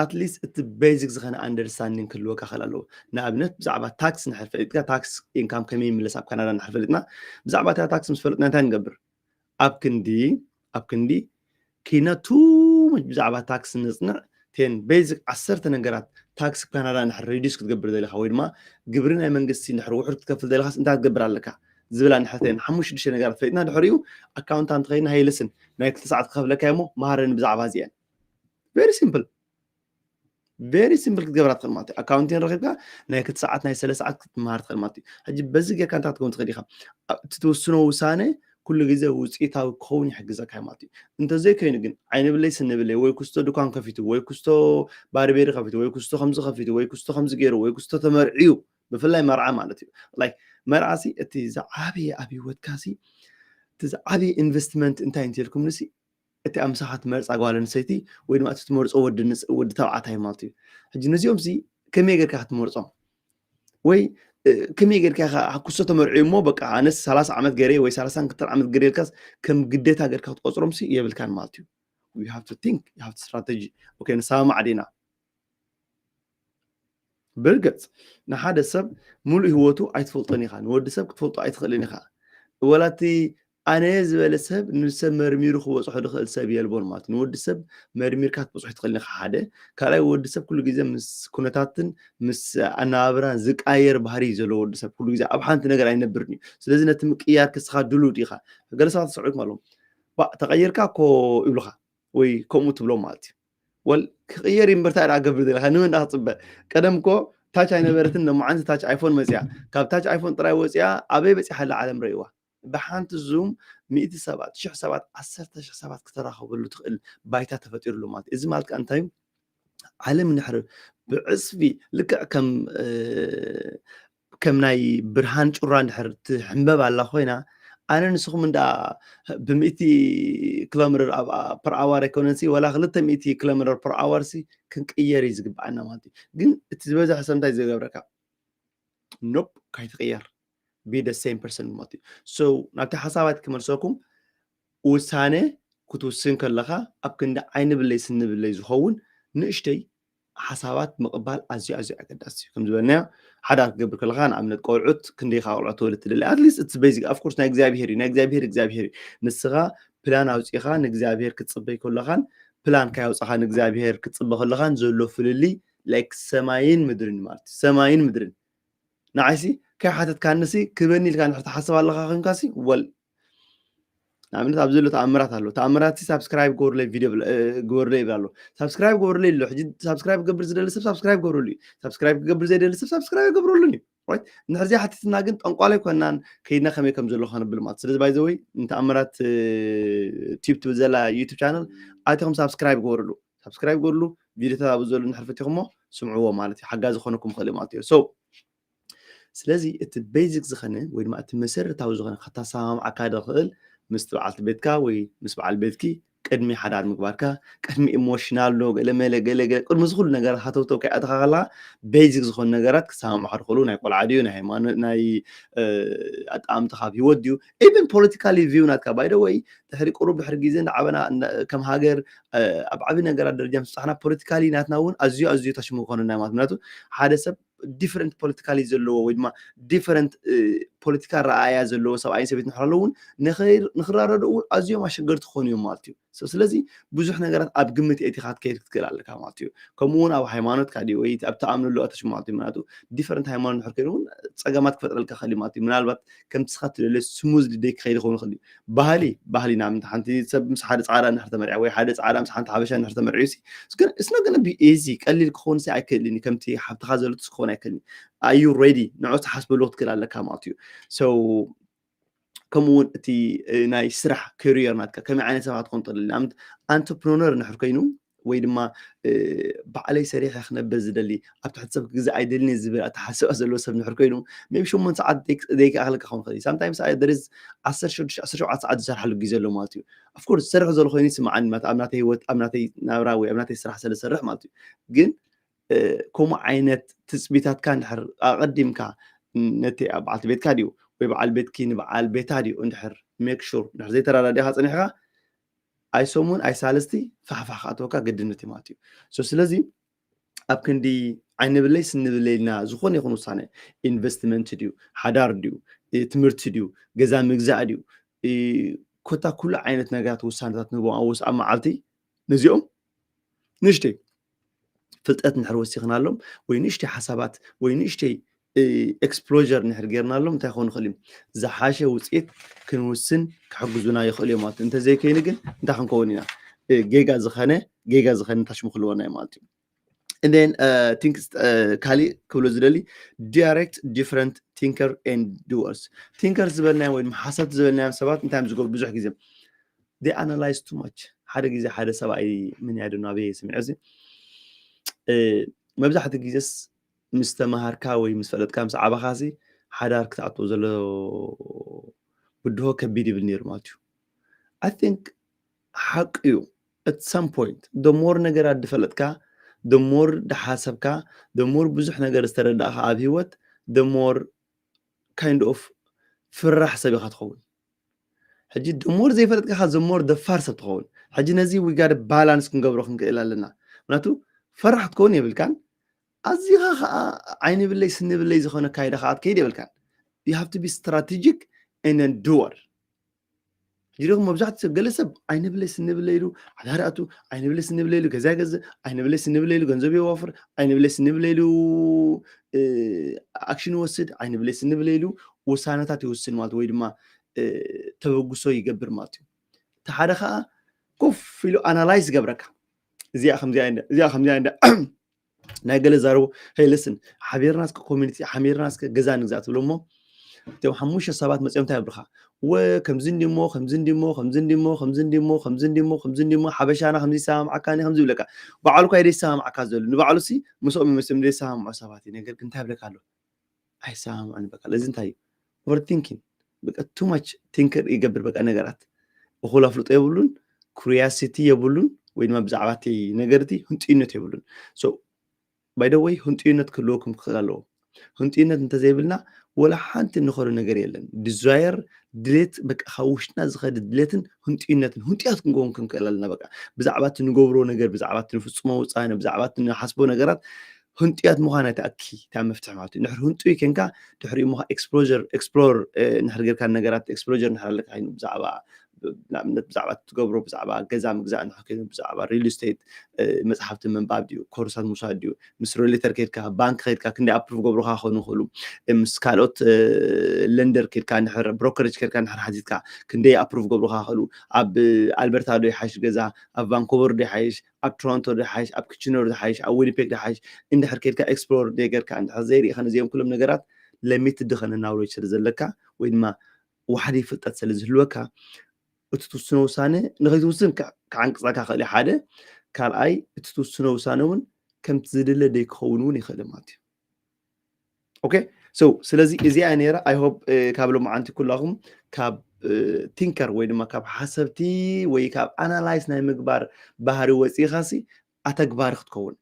ኣትሊስት እቲ ቤዚክ ዝኾነ ኣንደርስታንዲንግ ክህልወካ ክእል ኣለዎ ንኣብነት ብዛዕባ ታክስ ንድሕር ፈሊጥካ ታክስ ኢንካም ከመይ ይምለስ ኣብ ካናዳ ንድሕር ፈሊጥና ብዛዕባ እታ ታክስ ምስ ፈለጥና እንታይ ንገብር ኣብ ክንዲ ኪና ቱ ማች ብዛዕባ ታክስ ነፅንዕ ቴን ቤዚክ 10 ነገራት ታክስ ካናዳ ንድሕር ሪዲስ ክትገብር ዘለካ ወይ ድማ ግብሪ ናይ መንግስቲ እንድሕር ውሑድ ክትከፍል ዘለካስ እንታይ ክትገብር ኣለካ ዝብላ ንሕተን 5-6 ነገራት ፈሊጥና ድሕሪኡ ኣካውንታንት ኸይና ሃይ ልስን ናይ 2 ሰዓት ክኸፍለካ እሞ ማሃረኒ ብዛዕባ እዚአን ቨሪ ሲምፕል ክትገብራ ትኽእል ማለት እዩ ኣካውንቲን ረኺብካ ናይ 2 ሰዓት ናይ 3 ሰዓት ክትመሃር ትኽእል ማለት እዩ ሕጂ በዚ ጌርካ እንታይ ክትከውን ትኽእል ኢኻ እቲ ትወስኖ ውሳነ ኩሉ ግዜ ውፅኢታዊ ክኸውን ይሕግዘካ ማለት እዩ እንተዘይኮይኑ ግን ዓይኒ ብለይ ስኒ ብለይ ወይ ክስቶ ድኳን ከፊቱ ወይ ክስቶ ባርቤሪ ከፊቱ ወይ ክስቶ ከምዚ ከፊቱ ወይ ክስቶ ከምዚ ገይሩ ወይ ክስቶ ተመርዒዩ ብፍላይ መርዓ ማለት እዩ ላይክ መርዓሲ እቲ ዝዓበየ ኣብ ሂወትካሲ እቲ ዝዓበየ ኢንቨስትመንት እንታይ እንትልኩም ንሲ እቲ ኣብ ምሳኻ ትመርፃ ጓል ኣንስተይቲ ወይ ድማ እቲ ትመርፆ ወዲ ተባዕታይ ማለት እዩ ሕጂ ነዚኦም ሲ ከመይ ጌርካ ክትመርፆም ወይ ከመይ ጌርካ ክስቶ ተመርዒዩ እሞ በቃ ኣነስ 30 ዓመት ገይረ ወይ 32 ዓመት ገይርካስ ከም ግዴታ ጌርካ ክትቆፅሮም ሲ የብልካን ማለት እዩ you have to think you have to strategy okay ንሰማዕ ዲና ብርግፅ ንሓደ ሰብ ሙሉእ ህይወቱ ኣይትፈልጦን ኢኻ ንወዲ ሰብ ክትፈልጦ ኣይትኽእልን ኢኻ ወላቲ ኣነ ዝበለ ሰብ ንሰብ መርሚሩ ክበፅሖ ዝኽእል ሰብ የልቦን ማለት እዩ ንወዲ ሰብ መርሚርካ ክትበፅሖ ትኽእልን ኢኻ ሓደ ካልኣይ ወዲ ሰብ ኩሉ ግዜ ምስ ኩነታትን ምስ ኣነባብራን ዝቃየር ባህሪ ዘለዎ ወዲ ሰብ ኩሉ ግዜ ኣብ ሓንቲ ነገር ኣይነብርን እዩ ስለዚ ነቲ ምቅያር ክስኻ ድሉድ ኢኻ ገለ ሰባት ዝስዕሩኩም ኣለዎም ተቐይርካ እኮ ይብሉኻ ወይ ከምኡ ትብሎም ማለት እዩ ወል ክቕየር እምበር እንታይ ደኣ ገብር ዘለካ ንመን ዳ ክፅበ ቀደም እኮ ታች ኣይነበረትን ሎማዓንቲ ታች ኣይፎን መፅያ ካብ ታች ኣይፎን ጥራይ ወፅያ ኣበይ በፂሓ ዓለም ረእይዋ ብሓንቲ ዙም 100 ሰባት 1000 ሰባት 10000 ሰባት ክተራኸበሉ ትኽእል ባይታ ተፈጢሩሉ ማለት እዚ ማለት እንታይ ዓለም ንሕር ብዕስፊ ልክዕ ከም ናይ ብርሃን ጩራ ንድሕር ትሕንበብ ኣላ ኮይና ኣነ ንስኹም እንዳ ብ100 ኪሎሜትር ፐር ኣዋር ኣይኮነሲ ወላ 200 ኪሎሜትር ፐር ኣዋር ሲ ክንቅየር እዩ ዝግባአና ማለት እዩ ግን እቲ ዝበዝሐ ሰብ እንታይ ዝገብረካ ኖፕ ካይትቕየር be the same person ማለት እዩ so ናብቲ ሓሳባት ክመልሰኩም ውሳነ ክትውስን ከለኻ ኣብ ክንዲ ዓይኒ ብለይ ስኒ ብለይ ዝኸውን ንእሽተይ ሓሳባት ምቕባል ኣዝዩ ኣገዳሲ እዩ ከም ዝበልናዮ ሓዳር ክገብር ከለኻ ንኣብነት ቆልዑት ክንደይካ ቆልዑት ትወልድ ትደሊ ኣትሊስት እቲ ቤዚክ ኣፍ ኮርስ ናይ እግዚኣብሔር እዩ ናይ እግዚኣብሔር እዩ ንስኻ ፕላን ኣውፂኻ ንእግዚኣብሔር ክትፅበይ ከለኻን ፕላን ካያውፅኻ ንእግዚኣብሔር ክትፅበ ከለኻን ዘሎ ፍልሊ ላይክ ሰማይን ምድርን ማለት እዩ ሰማይን ምድርን ንዓይሲ كي حتى كان نسي كبني اللي كان حتى حسب الله خاين كاسي وال عملت أبزله تأمرات هلو تأمرات سبسكرايب قول لي فيديو قول لي بالله سبسكرايب قول لي لو حجد سبسكرايب قبل زي اللي سبسكرايب قول لي سبسكرايب قبل زي اللي سبسكرايب قبل لي رايت نحرزي حتى تناقن أنقالي كنا كينا خمي كم زلوا خان بالمات سرز باي زوي أنت أمرات تيب توزلا يوتيوب channel أعطيهم سبسكرايب قول له فيديو تابع زول نحرفتهم سمعوه مالتي حجاز خونكم خلي مالتي so ስለዚህ እቲ ቤዚክ ዝኸነ ወይ ድማ እቲ መሰረታዊ ዝኸነ ከተሰማምዓካ ድኽእል ምስ በዓልቲ ቤትካ ወይ ምስ በዓል ቤትኪ ቅድሚ ሓዳር ምግባርካ ቅድሚ ኢሞሽናል ሎ ገለመለ ገለገለ ቅድሚ ዝኩሉ ነገራት ሃተውተው ከይኣተኻ ከለኻ ቤዚክ ዝኾኑ ነገራት ክሰማምዑ ድኽእሉ ናይ ቆልዓ ድዩ ናይ ሃይማኖት ናይ ኣጣኣምትኻ ሂወት ድዩ ኢቨን ፖለቲካሊ ቪው ናትካ ባይ ደ ወይ ድሕሪ ቁሩብ ድሕሪ ግዜ ንዓበና ከም ሃገር ኣብ ዓብዪ ነገራት ደረጃ ምስ በፃሕና ፖለቲካሊ ናትና እውን ኣዝዩ ተሽሙ ክኾኑና ማለት ምክንያቱ ሓደ ሰብ different politically ዘለዎ ወይ ድማ different political ረኣያ ዘለዎ ሰብኣይን ሰበይትን ንሕረለውን ንኽራረድኡ ኣዝዮም ኣሸገርቲ ክኾኑ እዮም ማለት እዩ ስለዚ ብዙሕ ነገራት ኣብ ግምት እቲኻ ክትከይድ ክትክእል ኣለካ ማለት እዩ ከምኡ እውን ኣብ ሃይማኖትካ ድዩ ወይ ኣብ ተኣምንሉ ኣተሽሙ ማለት እዩ ምክንያቱ ዲፈረንት ሃይማኖት ንድሕር ከይዱ እውን ፀገማት ክፈጥረልካ ክእል ማለት እዩ ምናልባት ከምቲ ስኻ ትደልዮ ስሙዝሊ ደይ ክኸይድ ይኸውን ይኽእል እዩ ባህሊ ናምንቲ ሓንቲ ሰብ ምስ ሓደ ፃዕዳ ንድሕር ተመርዒ ወይ ሓደ ፃዕዳ ምስ ሓንቲ ሓበሻ እንድሕር ተመርዒ ሲ it's not gonna be easy ቀሊል ክኸውን ሲ ኣይክእልን ከምቲ ሓብትኻ ዘሎ ክኸውን ኣይክእልን are you ready ንዑ ተሓስበሉ ክትክእል ኣለካ ማለት እዩ so ከምኡውን እቲ ናይ ስራሕ ካሪየር ናትካ ከመይ ዓይነት ሰባት ክኾን ትኽእል ንኣብነት አንትርፕረነር እንድሕር ኮይኑ ወይ ድማ ባዕለይ ሰሪሐ ክነብር ዝደሊ ኣብ ትሕቲ ሰብ ክገዝእ ኣይደልኒ ዝብል ኣተሓሳስባ ዘለዎ ሰብ እንድሕር ኮይኑ ሜቢ 8 ሰዓት ደቂቃ ክልካ ክኸውን ይኽእል እዩ ሳምታይምስ there is 17 ሰዓት ዝሰርሓሉ ግዜ ኣሎ ማለት እዩ ኣፍኮርስ ዝሰርሕ ዘሎ ኮይኑ ይስምዓኒ ኣብ ናተይ ሂወት ኣብ ናተይ ናብራ ወይ ኣብ ናተይ ስራሕ ስለዝሰርሕ ማለት እዩ ግን ከምኡ ዓይነት ትፅቢታትካ እንድሕር ኣቐዲምካ ነቲ ኣብ በዓልቲ ቤትካ ድዩ ወይ በዓል ቤትኪ ንበዓል ቤታ ድዩ እንድሕር ሜክ ሹር እንድሕር ዘይተራዳዲኻ ፀኒሕካ ኣይሰሙን ኣይሳለስቲ ፋሕፋሕ ካኣተወካ ግድነት እዩ ማለት እዩ ስለዚ ኣብ ክንዲ ዓይኒ ብለይ ስኒ ብለይልና ዝኾነ ይኹን ውሳነ ኢንቨስትመንት ድዩ ሓዳር ድዩ ትምህርቲ ድዩ ገዛ ምግዛእ ድዩ ኮታ ኩሉ ዓይነት ነገራት ውሳነታት ንህቦም ኣብ መዓልቲ ነዚኦም ንእሽተይ ፍልጠት እንድሕር ወሲኽናሎም ወይ ንእሽተይ ሓሳባት ወይ ንእሽተይ ኤክስፕሎዥር ንድሕር ጌርናሎም እንታይ ክኾኑ ይኽእል እዩ ዝሓሸ ውፅኢት ክንውስን ክሕግዙና ይኽእሉ እዮም ማለት እዩ እንተዘይከይኑ ግን እንታይ ክንከውን ኢና ጌጋ ዝኸነ እንታሽሙ ክህልወና እዩ ማለት እዩ and then think ካሊእ ክብሎ ዝደሊ direct different thinker and doers thinkers ዝበልናዮ ወይ ድማ ሓሰብቲ ዝበልናዮም ሰባት እንታይ እዮም ዝገብሩ ብዙሕ ግዜ they analyze too much ሓደ ግዜ ሓደ ሰብኣይ ምን ያድና በይ ስምዐ እዚ መብዛሕትኡ ግዜስ ምስ ተማሃርካ ወይ ምስ ፈለጥካ ምስ ዓባኻ እዚ ሓዳር ክትኣትዎ ዘሎ ብድሆ ከቢድ ይብል ነይሩ ማለት እዩ I think ሓቂ እዩ at some point the more ነገራት ድፈለጥካ the more ድሓሰብካ the more ብዙሕ ነገር ዝተረዳእካ ኣብ ሂወት the more kind of ፍራሕ ሰብ ኢኻ ትኸውን ሕጂ the more ዘይፈለጥካ the more ደፋር ሰብ ትኸውን ሕጂ ነዚ we got a balance ክንገብሮ ክንክእል ኣለና ምክንያቱ ፈራሕ ክትከውን የብልካን ኣዝኻ ከዓ ዓይኒ ብለይ ስኒ ብለይ ዝኾነ ካይዳ ከዓ ትከይድ የብልካን you have to be strategic and a doer جيرو مبزعت جلسة عين بلي سن بليلو حداراتو عين بلي سن بليلو كذا كذا عين بلي سن بليلو جنزب يوفر عين بلي سن بليلو أكشن وسد عين بلي سن بليلو وسانتات يوسن مات ويد ما توجسو يجبر ماتو تحركها كوف فيلو أنالايز جبرك زي أخم زي عند ناقل زارو هي listen حبير ناس كوميونيتي حبير ناس كجزان نزات لهم تو حموش الصبات مسيوم تابرخا وكم زندي مو حبشانا خمزي سام عكاني خمزي لك بعلو كايدي سام عكازل نبعلو سي مسوم مسم دي سام عصاباتي نقدر كنت هبلك له اي سام انا بقى لازم تاي over thinking بقى too much thinker يقبر بقى نقرات وخلا فلوط يبلون curiosity يبلون وين ما بزعباتي نقرتي هنتينت يبلون so by the way هنتينت كلكم خلالو هنتينت انت زي بلنا ولا حانت نخرج نجري لنا desire دليت بك خوشنا زخد دليتن هنتينتن هنتيات نقوم كم كلالنا بقى بزعبات نجبرو نجر بزعبات نفسمو وصاينا بزعبات نحسبو نجرات هنتيات مهانة تأكي تعمل مفتح معتي نحر هنتوي كنكا تحري مها explore نحر غير كان نجرات exposure نحر لك هاي بزعبا بزعبات تجبرو بزعبا جزام جزاء نحكي بزعبا real estate مصحفت من باب ديو كورسات مساعد ديو مسرولي تركيت كا بانك خيت كا كندي أبروف جبرو خاخذ نخلو مسكالوت لندر كيت كان نحر بروكرج كيت كان نحر حديد كا كندي أبروف جبرو خاخلو أب ألبرتا دي حاش جزا أب فانكوفر دي حاش أب تورونتو دي حاش أب كيتشنر دي حاش أو وينيبيك دي حاش إن حر كيت كا إكسبلور دي جر كان حزيري خان زيهم كلهم نجارات لميت تدخل الناولو يشرز لك وين ما وحدي فتت سلزلوكا እትትውስኖ ውሳነ ንኸይትውስን ከዓንቅፃካ ክእል ሓደ ካልኣይ እትትውስኖ ውሳነ እውን ከምቲ ዝድለ ደይክኸውን እውን ይኽእል ማለት እዩ ኦኬ ሶ ስለዚ እዚኣ ነይራ ኣይ ሆፕ ካብ ሎማዓንቲ ኩላኹም ካብ ቲንከር ወይ ድማ ካብ ሓሰብቲ ወይ ካብ ኣናላይዝ ናይ ምግባር ባህሪ ወፂኻሲ ኣተግባሪ ክትከውን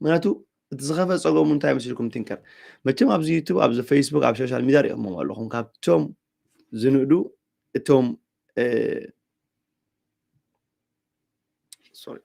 ምክንያቱ እቲ ዝኸፈ ፀገሙ እንታይ መስልኩም ቲንከር መቸም ኣብዚ ዩቱብ ኣብዚ ፌስቡክ ኣብ ሶሻል ሚድያ ሪኦሞም ኣለኹም ካብቶም ዝንእዱ እቶም sorry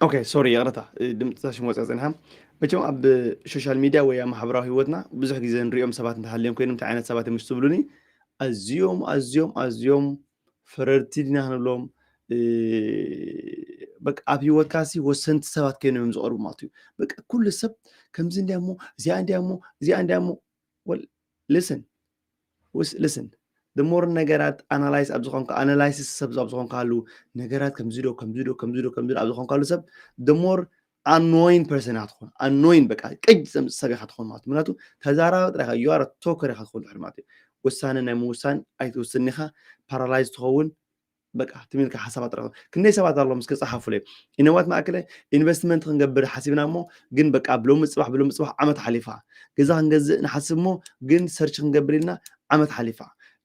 ኦኬ ሶሪ ይቕረታ ድምፅታሽ መወፅአ ፅንሓ መቸም ኣብ ሶሻል ሚድያ ወይ ኣብ ማሕበራዊ ሂወትና ብዙሕ ግዜ ንሪኦም ሰባት እንተሃልዮም ኮይኖም እንታይ ዓይነት ሰባት እዮም ዝብሉኒ ኣዝዮም ፈረድቲ ዲና ክንብሎም በቃ ኣብ ሂወትካሲ ወሰንቲ ሰባት ኮይኖም እዮም ዝቐርቡ ማለት እዩ በቃ ኩሉ ሰብ ከምዚ እንድያ እሞ እዚኣ እንድያ እሞ listen the more ነገራት ኣናላይዝ ኣብ ዝኾንካ ኣናላይሲስ ሰብ ኣብ ዝኾንካ ሃሉ ነገራት ከምዚ ዶ ኣብ ዝኾንካ ሃሉ ሰብ the more annoying person ኢኻ ትኾን annoying በቃ ቅጅ ሰብ ኢኻ ትኾን ማለት ምክንያቱ ተዛራቢ ጥራይካ you are a talker ኢኻ ትኾን ድሕሪ ማለት እዩ ውሳነ ናይ ምውሳን ኣይትውስን ኢኻ ፓራላይዝ ትኸውን በቃ ትሚልካ ሓሳባት ጥራይ ክንደይ ሰባት ኣሎ ምስ ክፀሓፉለይ ኢነዋት ማእከለ ኢንቨስትመንት ክንገብር ሓሲብና እሞ ግን በቃ ብሎም ፅባሕ ዓመት ሓሊፋ ገዛ ክንገዝእ ንሓስብ እሞ ግን ሰርች ክንገብር ኢልና ዓመት ሓሊፋ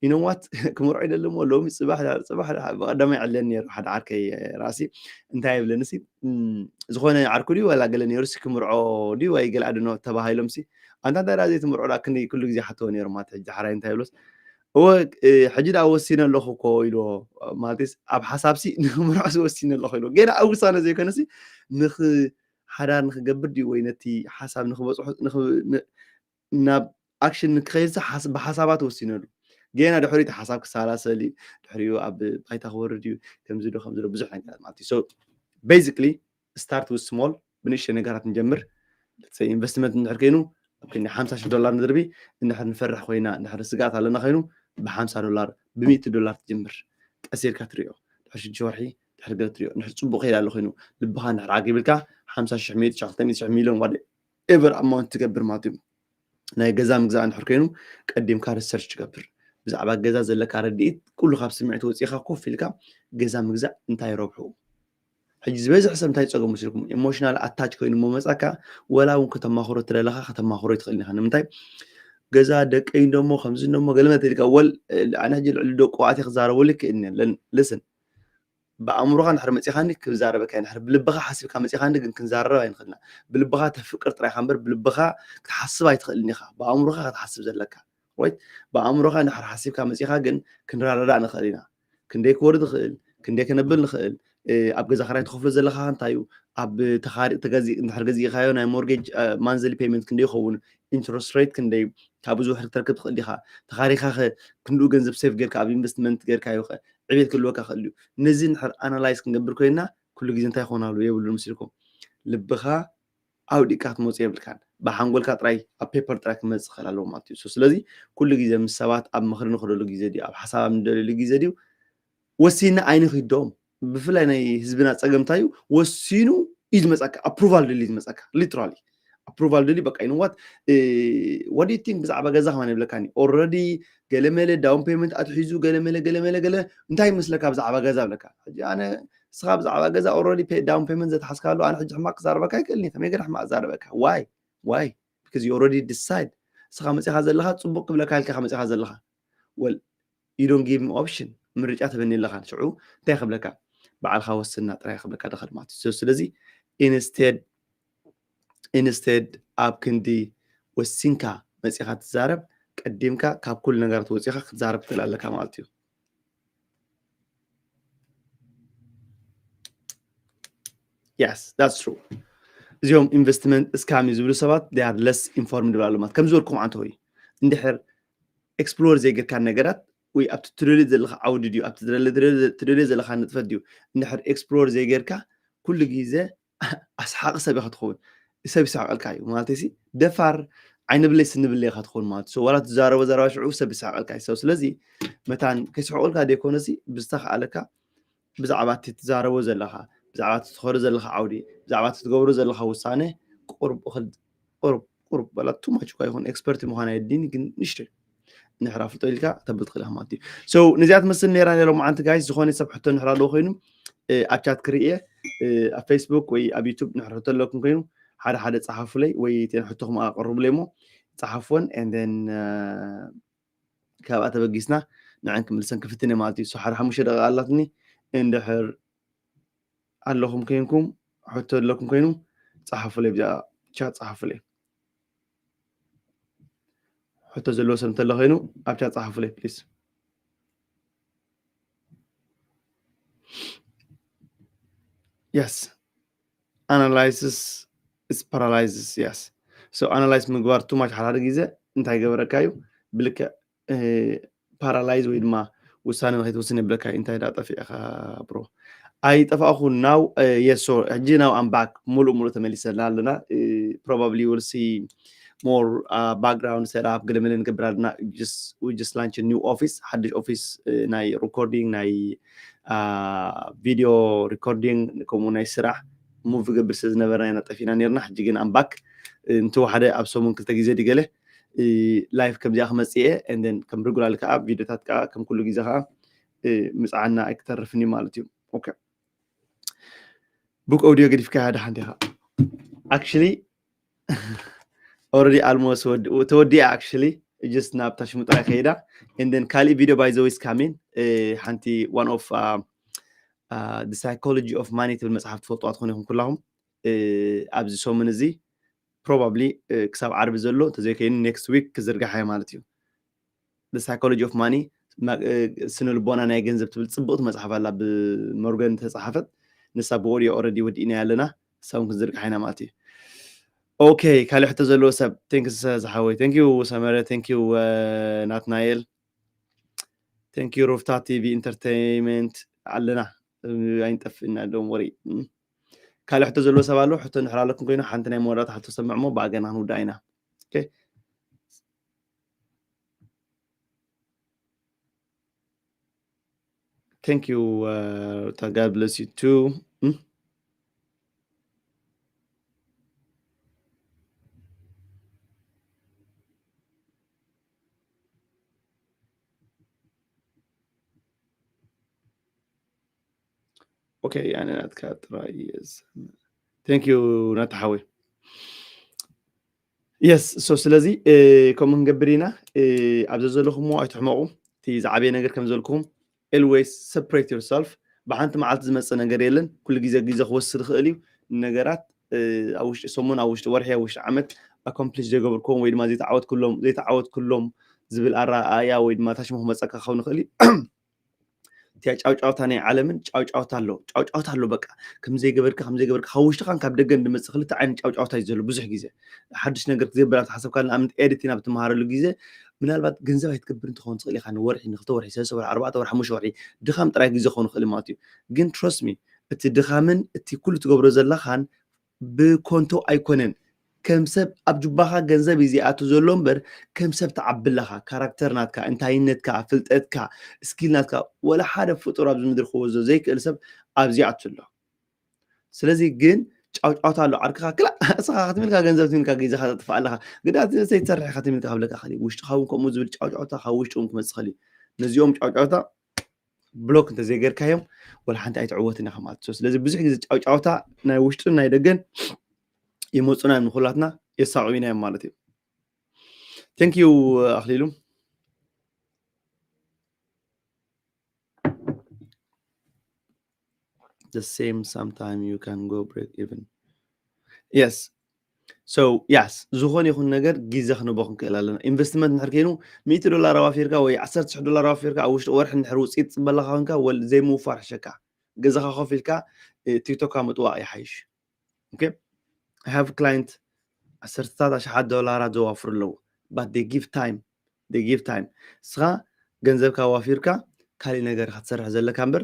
ኢነዋት ክምርዖ ኢደሊ እሞ ሎሚ ፅባሕ ብቐዳማይ ዕለን ነይሩ ሓደ ዓርከይ ራእሲ እንታይ ይብለኒ ሲ ዝኾነ ዓርኩ ድዩ ወላ ገለ ነይሩ ሲ ክምርዖ ድዩ ወይ ገለ ኣድኖ ተባሂሎም ሲ ኣንታ እንታይ ዳ ዘይትምርዖ ዳ ክንደይ ኩሉ ግዜ ሓተወ ነይሩ ማለት ሕጂ ሓራይ እንታይ ይብሎስ هو حجي دا وسينا لخو كويلو مالتيس اب حسابسي نمرعس وسينا لخو يلو جينا اوسانا زي كنسي نخ حدار نخ قبر دي وينتي حساب نخ بصح نخ ناب اكشن نكخيز حسب بحسابات وسينا له جينا دحريت حساب كسالاسلي دحريو اب بايتا خورديو كمزدو بزح نغات مالتي سو basically start with small بنش نغارات نجمر let's say investment ندحر كينو كنا $50,000 ندربي إن إحنا نفرح خوينا إن إحنا سقاط على نخينو $50 $100 تجمر أسير كاتريو تحش جوحي تحرق تريو نحس صبو خير على خينو لبها نحر عاقب لك 500 شغلتين 9 مليون ولا ever amount تكبر ماتيم ناي جزام جزان حركينو قديم كار السيرش تكبر بزعبا جزا زلك رديت كله خاب سمعت وصيخه كوفي لك جزام جزا انتي ربحو حجي زبيز حسب انتي تصقم مسلكم ايموشنال اتاچ كوين مو مساكا ولا ون كتماخرو تللخا كتماخرو تخلني خن منتي جزا دقين دمو خمسين دمو قلمت لك اول انا هجي الدق وعاتي خزارو لك ان لسن بأمرها نحر مصيخاني كزاربك نحر بلبخا حاسب كان مصيخاني كنزارب ينخلنا بلبخا تفكر طري خنبر بلبخا تحسب يتخلني خا بأمرها تحسب زلك ويت بأمرها نحر حاسب كان مصيخا كن كنرارا نخلينا كنديك ورد خل كنديك نبل نخل اب جزا خراي تخفل زلخا انتايو اب تخاري تغازي نحر غزي خايو ناي مورجيج مانزلي بيمنت كندي خون انترست ريت كندي كابزو حر تركب خليخا تخاريخا كندو گنزب سيف غيرك اب انفستمنت غيرك ايو عبيت كل وقت خليو نزي نحر انالايز كنقبر كوينا كل جزء انتي خونالو يبلو مسلكم لبخا አውዲቃት ሞጽ የብልካን በሓንጎልካ ጥራይ ኣብ ፔፐር ጥራይ ክመጽእ ክእል ኣለዎ ማለት እዩ ስለዚ ኩሉ ግዜ ምስ ሰባት ኣብ ምኽሪ ንኽደሉ ግዜ ድዩ ኣብ ሓሳብ ንደልሉ ግዜ ድዩ ወሲና ኣይንኽዶም ብፍላይ ናይ ህዝብና ፀገም እንታይ እዩ ወሲኑ እዩ ዝመፀካ ኣፕሩቫል ድልዩ ዝመፀካ ሊትራሊ ኣፕሩቫል ድልዩ በቃ ይንዋት what do you think ብዛዕባ ገዛ ከማን ይብለካኒ ኦልሬዲ ገለመለ ዳውን ፔመንት ኣትሒዙ ገለመለ እንታይ ይመስለካ ብዛዕባ ገዛ ብለካ ሕጂ ኣነ ስኻ ብዛዕባ ገዛ ኦልሬዲ ዳውን ፔመንት ዘተሓዝካሉ ኣነ ሕጂ ሕማቅ ክዛረበካ ይክእልኒ ከመይ ገለ ሕማቅ ክዛረበካ ዋይ because you already decide ስኻ መፂኻ ዘለኻ ፅቡቅ ክብለካ ኢልካ መፂኻ ዘለኻ well you don't give me option ምርጫ ተበኒ ኣለኻ ሽዑ እንታይ ክብለካ በዓልካ ወስና ጥራይ ክብለካ ደኸል ማለት እዩ ስለዚ instead ኣብ ክንዲ ወሲንካ መፂኻ ትዛረብ ቀዲምካ ካብ ኩል ነገራት ወፂኻ ክትዛረብ ትኽእል ኣለካ ማለት እዩ yes that's true እዚኦም ኢንቨስትመንት እስካም ዝብሉ ሰባት they are less informed ብላሉ ማለት ከም ዝበልኩም አንተ ሆይ እንድሕር ኤክስፕሎር ዘይገርካ ነገራት ወይ ኣብቲ ትደልዮ ዘለካ ዓውዲ ድዩ ኣብቲ ትደልዮ ዘለካ ንጥፈት ድዩ እንድሕር ኤክስፕሎር ዘይገርካ ኩሉ ግዜ ኣስሓቂ ሰብ ኢኻ ትኸውን ሰብ ይስሐቀልካ እዩ ማለት እዚ ደፋር ዓይንብለይ ስንብለይ ኢኻ ትኸውን ማለት ሶ ዋላ ትዛረቦ ዘረባ ሽዑ ሰብ ይስሐቀልካ እዩ ስለዚ መታን ከይስሐቀልካ ደይኮነሲ ብዝተኸኣለካ ብዛዕባ እቲ ትዛረቦ ዘለካ ብዛዕባ እቲ ትኸዶ ዘለካ ዓውዲ ብዛዕባ እቲ ትገብሮ ዘለካ ውሳነ ቁርብ በላ ቱ ማች እኳ ይኹን ኤክስፐርት ምዃን የድልይኒ ግን ንእሽተይ ንሕራ ፍልጦ ኢልካ ተብል ትኽእል ኢኻ ማለት እዩ ሶ ነዚኣ ትመስል ነይራ ነይሮም መዓንቲ ጋይስ ዝኾነ ሰብ ሕቶ ንሕራ ኣለዎ ኮይኑ ኣብ ቻት ክርኤ ኣብ ፌስቡክ ወይ ኣብ ዩቱብ ንሕርሕቶ ኣለኩም ኮይኑ ሓደ ፀሓፉለይ ወይ ተን ሕቶኹም ኣቕርቡለይ ሞ ፀሓፍዎን and then ካብኣ ተበጊስና ንዕን ክምልሰን ክፍትን እየ ማለት እዩ ሶ ሓደ 5 ደቂቃ ኣላትኒ እንድሕር ኣለኹም ኮይንኩም ሕቶ ኣለኩም ኮይኑ ፀሓፉለይ ብዛ ቻት ፀሓፉለይ ሕቶ ዘለዎ ሰብ እንተሎ ኮይኑ ኣብ ቻት ፀሓፉለይ ፕሊዝ yes analysis is paralyzes yes so analyze ምግባር too much ሓደ ግዜ እንታይ ገበረካ እዩ ብልክ paralyze ወይ ድማ ውሳነ ንከይትወስን የብለካ እንታይ ዳጠፊእኻ ብሮ ኣይጠፋእኹ ናው yes so ሕጂ ናው I'm back ሙሉእ ተመሊሰና ኣለና probably we'll see more background setup ገለመለ ንገብር ኣለና we just launch a new office ሓድሽ ኦፊስ ናይ ሪኮርዲንግ ናይ ቪዲዮ ሪኮርዲንግ ከምኡ ናይ ስራሕ ሙቭ ገብር ስለዝነበረ ኢና ጠፊና ነርና ሕጂ ግን I'm back እንተወሓደ ኣብ ሰሙን ክልተ ግዜ ድገለ ላይፍ ከምዚኣ ክመፅእ እየ and then ከም ሬጉላር ከዓ ቪድዮታት ከዓ ከም ኩሉ ግዜ ከዓ ምፅዓና ኣይክተርፍኒ ማለት እዩ ኦኬ book audio ገዲፍካ ያዳ ሓንቲኻ actually already almost ተወዲኣ actually just ናብታ ሽሙጥራይ ከይዳ and then ካልእ ቪድዮ by the way is coming ሓንቲ one of the psychology of money ትብል መፅሓፍ ትፈልጥዋ ትኾኑ ኢኹም ኩላኹም ኣብዚ ሰሙን እዚ probably ክሳብ ዓርቢ ዘሎ እንተዘይከይኑ next week ክዝርጋሕ እየ ማለት እዩ The Psychology of Money ስነ ልቦና ናይ ገንዘብ ትብል ፅብቕቲ መፅሓፍ ኣላ ብሞርጋን ተፃሓፈት ንሳ ብኦድዮ ኦልሬዲ ወዲእና ያለና ሳውን ክንዝርግሓ ኢና ማለት እዩ ኦኬ ካልእ ሕቶ ዘለዎ ሰብ ቴንክስ ዝሓወይ ቴንክ ዩ ሰመረ ቴንክ ዩ ናትናኤል ቴንክ ዩ ሮፍታ ቲቪ ኢንተርቴይንመንት ኣለና ኣይንጠፍእና ዶም ወሪ ካልእ ሕቶ ዘለዎ ሰብ ኣሎ ሕቶ ንሕር ኣለኩም ኮይኑ ሓንቲ ናይ መወዳእታ ሕቶ ሰምዕ ሞ ብኣገና ክንውዳእ ኢና ኦኬ Thank you. God bless you too. Okay, يعني نتكات رئيس. Thank you نتحوي. Yes, so ስለዚ ከም ንገብር ኢና ኣብዚ ዘለኹም ኣይትሕመቑ እቲ ዝዓበየ ነገር ከም ዘለኩም always separate yourself በሓንቲ መዓልቲ ዝመፅእ ነገር የለን ኩሉ ግዜ ክወስድ ክእል እዩ ነገራት ኣብ ውሽጢ ሰሙን ኣብ ውሽጢ ወርሒ ኣብ ውሽጢ ዓመት accomplish ዘይገበርኩም ወይ ድማ ዘይተዓወት ኩሎም ዝብል ኣረኣእያ ወይ ድማ ታሽሙ ክመፀካ ክኸውን ይኽእል እዩ እቲ ጫውጫውታ ናይ ዓለምን ጫውጫውታ ኣሎ በቃ ከምዘይ ገበርካ ካብ ውሽጢኻን ካብ ደገን ድመፅእ ክልተ ዓይነት ጫውጫውታ እዩ ዘሎ ብዙሕ ግዜ ሓድሽ ነገር ክዘይበላ ተሓሰብካ ንኣብነት ኤዲቲንግ ኣብ ትመሃረሉ ግዜ ምናልባት ገንዘብ ኣይትገብር እንትኸውን ትኽእል ኢኻ ንወርሒ ንክልተ ወርሒ ሰለስተ ወርሒ ኣርባዕተ ወርሒ ሓሙሽተ ወርሒ ድኻም ጥራይ ግዜ ክኸውን ይኽእል ማለት እዩ ግን ትረስት ሚ እቲ ድኻምን እቲ ኩሉ ትገብሮ ዘለኻን ብኮንቶ ኣይኮነን ከም ሰብ ኣብ ጅባኻ ገንዘብ እዩ ዝኣቱ ዘሎ እምበር ከም ሰብ ተዓብለኻ ካራክተር ናትካ እንታይነትካ ፍልጠትካ ስኪል ናትካ ወላ ሓደ ፍጡር ኣብዚ ምድሪ ክወዞ ዘይክእል ሰብ ኣብዚ ኣቱ ኣሎ ስለዚ ግን ጫውጫውታ ኣሎ ዓርክኻ ክላ እስኻ ክትምልካ ገንዘብ ትምልካ ግዜኻ ተጥፋእ ኣለኻ ግዳት ዘይትሰርሕ ኢኻ ትምልካ ክብለካ ኸሊ ውሽጢኻ እውን ከምኡ ዝብል ጫውጫውታ ካብ ውሽጢ እውን ክመፅእ ኸሊ ነዚኦም ጫውጫውታ ብሎክ እንተዘይገርካዮም ወላ ሓንቲ ኣይትዕወትን ኢኻ ማለት ስለዚ ብዙሕ ግዜ ጫውጫውታ ናይ ውሽጥን ናይ ደገን ይመፁና ንኹላትና የሳዕቡና እዮም ማለት እዩ ቴንክ ዩ ኣኽሊሉ the same sometime you can go break even yes so yes ዝኾነ ይኹን ነገር ግዜ ክንቦ ክንክእል ኣለና ኢንቨስትመንት ንድሕር ኮይኑ $100 ኣዋፊርካ ወይ $10 ኣዋፊርካ ኣብ ውሽጢ ወርሒ ንድሕር ውፅኢት ፅበለካ ኮንካ ዘይምውፋር ሕሸካ ገዛኻ ኮፍ ኢልካ ቲክቶክ ምጥዋቕ ይሓይሽ ኦኬ I have a client $10,000 ዘዋፍሩ ኣለዉ but they give time ስኻ ገንዘብካ ዋፊርካ ካሊእ ነገር ክትሰርሕ ዘለካ እምበር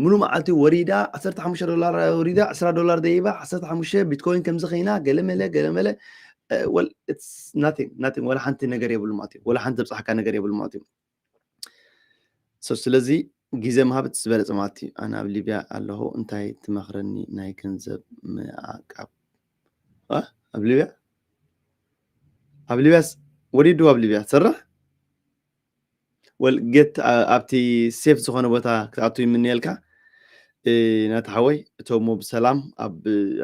ሙሉ መዓልቲ ወሪዳ $15 ወሪዳ $10 ደይባ 15 ቢትኮይን ከምዚ ኸይና ገለመለ well it's nothing ወላ ሓንቲ ነገር የብሉ ማለት እዩ ወላ ሓንቲ ዘብፅሓካ ነገር የብሉ ማለት እዩ so ስለዚ ግዜ ምሃብ ዝበለፀ ማለት እዩ ኣነ ኣብ ሊብያ ኣለኹ እንታይ ትመኽረኒ ናይ ገንዘብ ምዕቃብ ኣብ ሊብያ what do you do ኣብ ሊብያ ትሰርሕ well get ኣብቲ ሴፍ ዝኾነ ቦታ ክትኣቱ ይምንየልካ ናትሓወይ እቶም ብሰላም ኣብ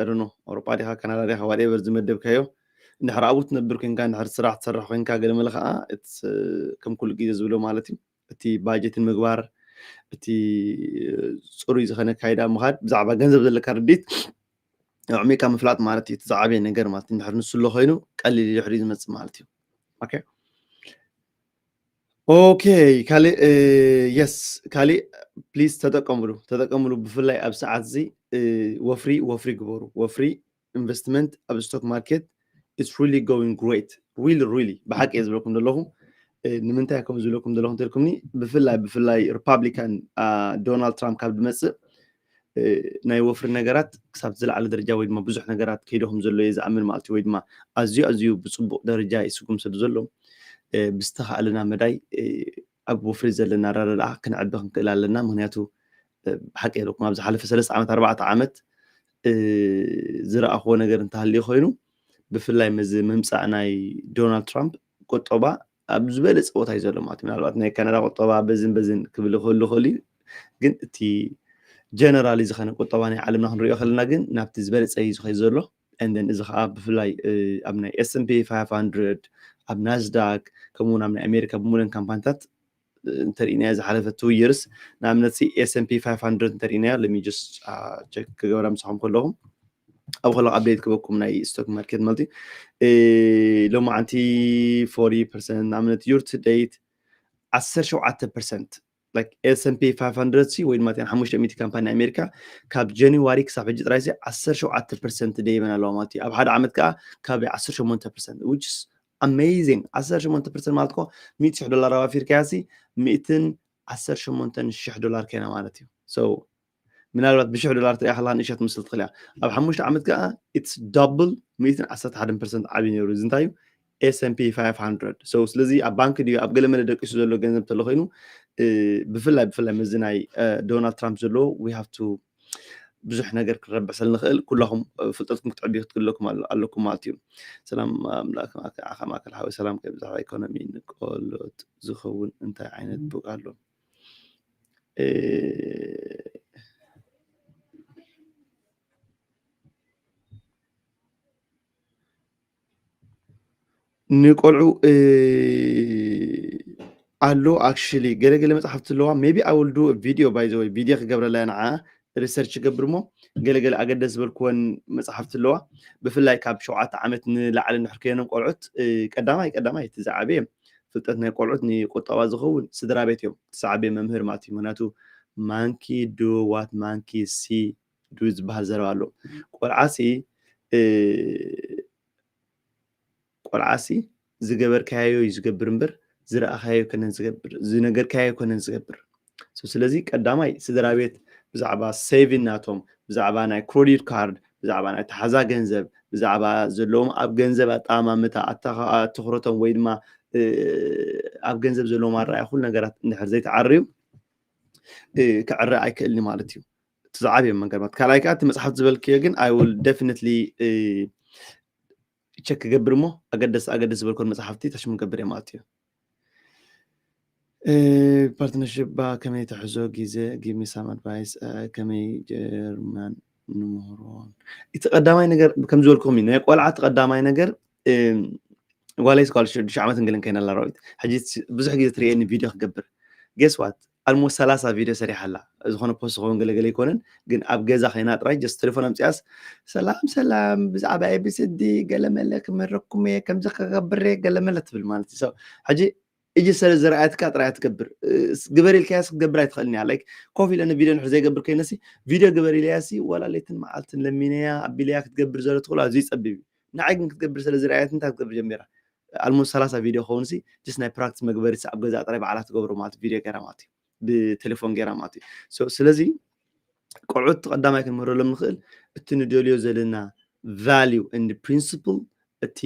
ኣዶኖ ኣውሮፓ ዲኻ ካናዳ ዲኻ ዋትኤቨር ዝመደብካዮ እንድሕር ኣብኡ ትነብር ኮንካ እንድሕር ስራሕ ትሰርሕ ኮንካ ገለመለ ከዓ ከም ኩሉ ግዜ ዝብሎ ማለት እዩ እቲ ባጀትን ምግባር እቲ ፅሩይ ዝኾነ ካይዳ ምኻድ ብዛዕባ ገንዘብ ዘለካ ርዲት ዕሚቃ ምፍላጥ ማለት እዩ ትዛዓበየ ነገር ማለት እዩ እንድሕር ንሱ ሎ ኮይኑ ቀሊል ድሕሪ ዝመፅእ ማለት እዩ ኦኬ Okay, Kali, yes, Kali, please ተጠቀሙሉ ብፍላይ ኣብ ሰዓት እዚ ወፍሪ ግበሩ ወፍሪ ኢንቨስትመንት ኣብ ስቶክ ማርኬት it's really going great really ብሓቂ ዝብለኩም ዘለኹ ንምንታይ ከም ዝብለኩም ዘለኹ እንተልኩምኒ ብፍላይ ሪፓብሊካን ዶናልድ ትራምፕ ካብ ድመፅእ ናይ ወፍሪ ነገራት ክሳብ ዝለዓለ ደረጃ ወይ ድማ ብዙሕ ነገራት ከይደኹም ዘሎ እየ ዝኣምን ማለት እዩ ወይ ድማ ኣዝዩ ብፅቡቕ ደረጃ ይስጉም ስለ ዘሎ ብዝተኻእለና መዳይ ኣብ ወፍሪ ዘለና ረረኣ ክንዕቢ ክንክእል ኣለና ምክንያቱ ብሓቂ የለኩም ኣብ ዝሓለፈ 3 ዓመት 4 ዓመት ዝረኣኽዎ ነገር እንተሃልዩ ኮይኑ ብፍላይ ምምፃእ ናይ ዶናልድ ትራምፕ ቁጠባ ኣብ ዝበለፀ ቦታ እዩ ዘሎ ማለት ምናልባት ናይ ካናዳ ቁጠባ በዝን ክብል ክህሉ ክእል እዩ ግን እቲ ጀነራሊ ዝኾነ ቁጠባ ናይ ዓለምና ክንሪኦ ከለና ግን ናብቲ ዝበለፀ እዩ ዝኸይድ ዘሎ እንደን እዚ ከዓ ብፍላይ ኣብ ናይ S&P 500 ኣብ ናስዳክ ከምኡውን ኣብ ናይ ኣሜሪካ ብሙሉን ካምፓኒታት እንተሪእናዮ ዝሓለፈ 2 years ንኣብነት S&P 500 እንተሪእናዮ let me just check ክገብራ ምስኹም ከለኹም ኣብ ከለኹ ኣብዴት ክበኩም ናይ ስቶክ ማርኬት ማለት እዩ ሎማዓንቲ 40% ንኣብነት year to date 17% like S&P 500 سي وين مثلا 500 كامباني أمريكا كاب جانيواري كساب حجي رايسي 17% دايما لو مالتي أب هذا عمد كاب 18% which is amazing 18% مالتكو $100 وافير كاسي 218 كنا مالتي so ምናልባት $1000 ጥራሕ ኣላ ንእሸት ምስሊ ትኽእል እያ ኣብ 5 ዓመት ከዓ it's double 111% ዓብይ ነይሩ እዚ እንታይ እዩ S&P 500 so ስለዚ ኣብ ባንኪ ድዩ ኣብ ገለ መለ ደቂሱ ዘሎ ገንዘብ ተሎ ኮይኑ ብፍላይ መዚ ናይ ዶናልድ ትራምፕ ዘሎ we have to ብዙሕ ነገር ክረብሕ ስለ ንኽእል ኩላኹም ፍልጠትኩም ክትዕብዩ ክትግለኩም ኣለኩም ማለት እዩ ሰላም ኣምላክ ዓኻ ማእከል ሓዊ ሰላም ከ ብዛዕባ ኢኮኖሚ ንቆሎት ዝኸውን እንታይ ዓይነት ቡቅ ኣሎ ንቆልዑ ኣሎ actually ገለ መጽሓፍቲ ኣለዋ maybe I will do a video by the way ቪድዮ ክገብረላ ንዓ ሪሰርች ገብር ሞ ገለ ኣገደስ ዝበልክዎን መጽሓፍቲ ኣለዋ ብፍላይ ካብ 7 ዓመት ንላዕሊ ንሕርክየኖም ቆልዑት ቀዳማይ እቲ ዝዓበየ ፍልጠት ናይ ቆልዑት ንቁጠባ ዝኸውን ስድራ ቤት እዮም ዝዓበየ መምህር ማለት እዩ ምክንያቱ monkey do what monkey see do ዝበሃል ዘረባ ኣሎ ቆልዓሲ ዝገበርካዮ ዝገብር እምበር ዝረኣኻዮ ከነን ዝገብር ዝነገርካዮ ከነን ዝገብር ስለዚ ቀዳማይ ስድራ ቤት ብዛዕባ ሴቪንግ ናቶም ብዛዕባ ናይ ክሬዲት ካርድ ብዛዕባ ናይ ተሓዛ ገንዘብ ብዛዕባ ዘለዎም ኣብ ገንዘብ ኣጠማምታ ኣትኩረቶም ወይ ድማ ኣብ ገንዘብ ዘለዎም ኣረኣእያ ኩሉ ነገራት እንድሕር ዘይተዓርዩ ክዕረእ ኣይክእልኒ ማለት እዩ ትዝዓብየ መንገድባት ካልኣይ ከዓ እቲ መፅሓፍ ዝበልክዮ ግን I will definitely ቸክ ገብር ሞ ኣገደስ ዝበልኮን መጽሓፍቲ ተሽሙ ገብር ማለት እዩ ፓርትነርሺፕ ከመይ ተሕዞ ግዜ give me some advice ከመይ ጀርመን ንምህሮን እቲ ቀዳማይ ነገር ከም ዝበልኩም ናይ ቆልዓ ተቀዳማይ ነገር ጓላይ ስኮላርሽፕ 9 ዓመት እንግሊዝ ከይና ላሮይት ሕጂ ብዙሕ ግዜ ትሪኤኒ ቪድዮ ክገብር guess what almost 30 ቪድዮ ሰሪሓላ ዝኾነ ፖስት ኾን ገለገለ ይኮነን ግን ኣብ ገዛ ኸይና ጥራይ ጀስት ቴሌፎን ኣምፅያስ ሰላም ብዛዕባ ኤቢሲዲ ገለመለ ክመረኩም ከምዚ ክገብር ገለመለ ትብል ማለት እዩ ሕጂ እጂ ስለ ዝረኣያትካ ጥራይ ትገብር ግበር ኢልካያስ ክትገብር ኣይትኽእልኒ ላይክ ኮፍ ኢለኒ ቪድዮ ንሕር ዘይገብር ከይነሲ ቪድዮ ግበር ኢልያሲ ወላ ለይትን መዓልትን ለሚነያ ኣቢልያ ክትገብር ዘሎ ትኽእሉ ኣዝዩ ይፀብብ እዩ ንዓይ ግን ክትገብር ስለ ዝረኣያት እንታይ ክትገብር ጀሚራ almost 30 ቪድዮ ኾንሲ just ናይ ፕራክቲስ መግበሪ ኣብ ገዛ ጥራይ በዓላት ትገብሩ ማለት ቪድዮ ገይራ ማለት እዩ ብቴሌፎን ገይራ ማለት እዩ ስለዚ ቆልዑት ቀዳማይ ክንምህረሎም ንኽእል እቲ ንደልዮ ዘለና value and principle እቲ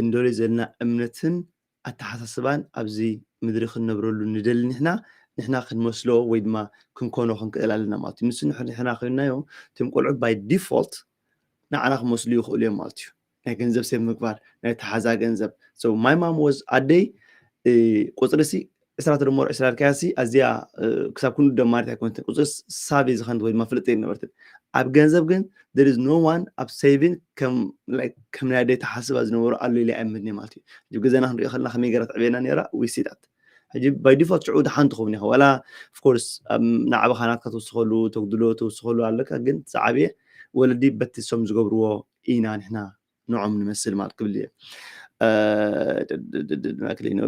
እንደልዮ ዘለና እምነትን ኣተሓሳስባን ኣብዚ ምድሪ ክንነብረሉ ንደሊ ንሕና ክንመስሎ ወይ ድማ ክንኮኖ ክንክእል ኣለና ማለት እዩ ንሱ ንሕና ኮይንናዮ እቶም ቆልዑት by default ንዓና ክመስሉ ይኽእሉ እዮም ማለት እዩ ናይ ገንዘብ ሴቭ ምግባር ናይ ተሓዛ ገንዘብ so my mom was ኣደይ ቁፅርሲ 20 ድሞር 20 ካያሲ ኣዝያ ክሳብ ኩሉ ደማሪት ኣይኮነት ቁፅር ሳቢ ዝኸንት ወይ ድማ ፍልጥ ነበርትን ኣብ ገንዘብ ግን there is no one ኣብ saving ከም ናይ ኣደይ ተሓስባ ዝነበሩ ኣሎ ኢለ ኣይምድኒ ማለት እዩ ግዜና ክንሪኦ ከለና ከመይ ገይራ ትዕብየና ነይራ we see that ሕጂ by default ሽዑ ድሓን ትኸውን ኢኻ ወላ of course ንዓበኻ ናትካ ትውስኸሉ ተጉድሎ ትውስኸሉ ኣለካ ግን ዝዓብየ ወለዲ በቲ ሶም ዝገብርዎ ኢና ንሕና ንዖም ንመስል ማለት ክብል እየ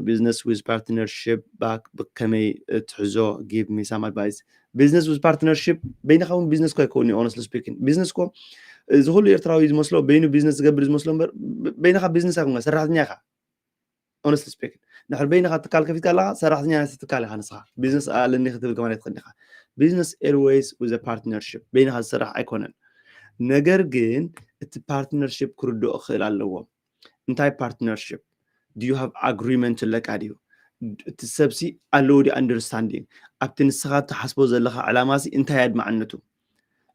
business with partnership back ከመይ ትሕዞ give me some advice business with partnership በይንኻ እውን ቢዝነስ ኮ ኣይኮኒ honestly speaking ቢዝነስ ኮ ዝኩሉ ኤርትራዊ ዝመስሎ በይኑ ቢዝነስ ዝገብር ዝመስሎ እምበር በይንኻ ቢዝነስ ኣይኮንካ ሰራሕተኛ ኢኻ honestly speaking ንሕር በይንኻ ትካል ከፊትካ ኣለኻ ሰራሕተኛ ናይቲ ትካል ኢኻ ንስኻ ቢዝነስ ኣለኒ ክትብል ከማይ ትኽእል ኢኻ business always with a partnership በይንኻ ዝስራሕ ኣይኮነን ነገር ግን እቲ ፓርትነርሺፕ ክርድኦ ክእል ኣለዎ እንታይ partnership do you have agreement ለካ ድዩ እቲ ሰብሲ ኣለዎ ዲ understanding ኣብቲ ንስኻ ትሓስቦ ዘለኻ ዕላማሲ እንታይ ኣድማዕነቱ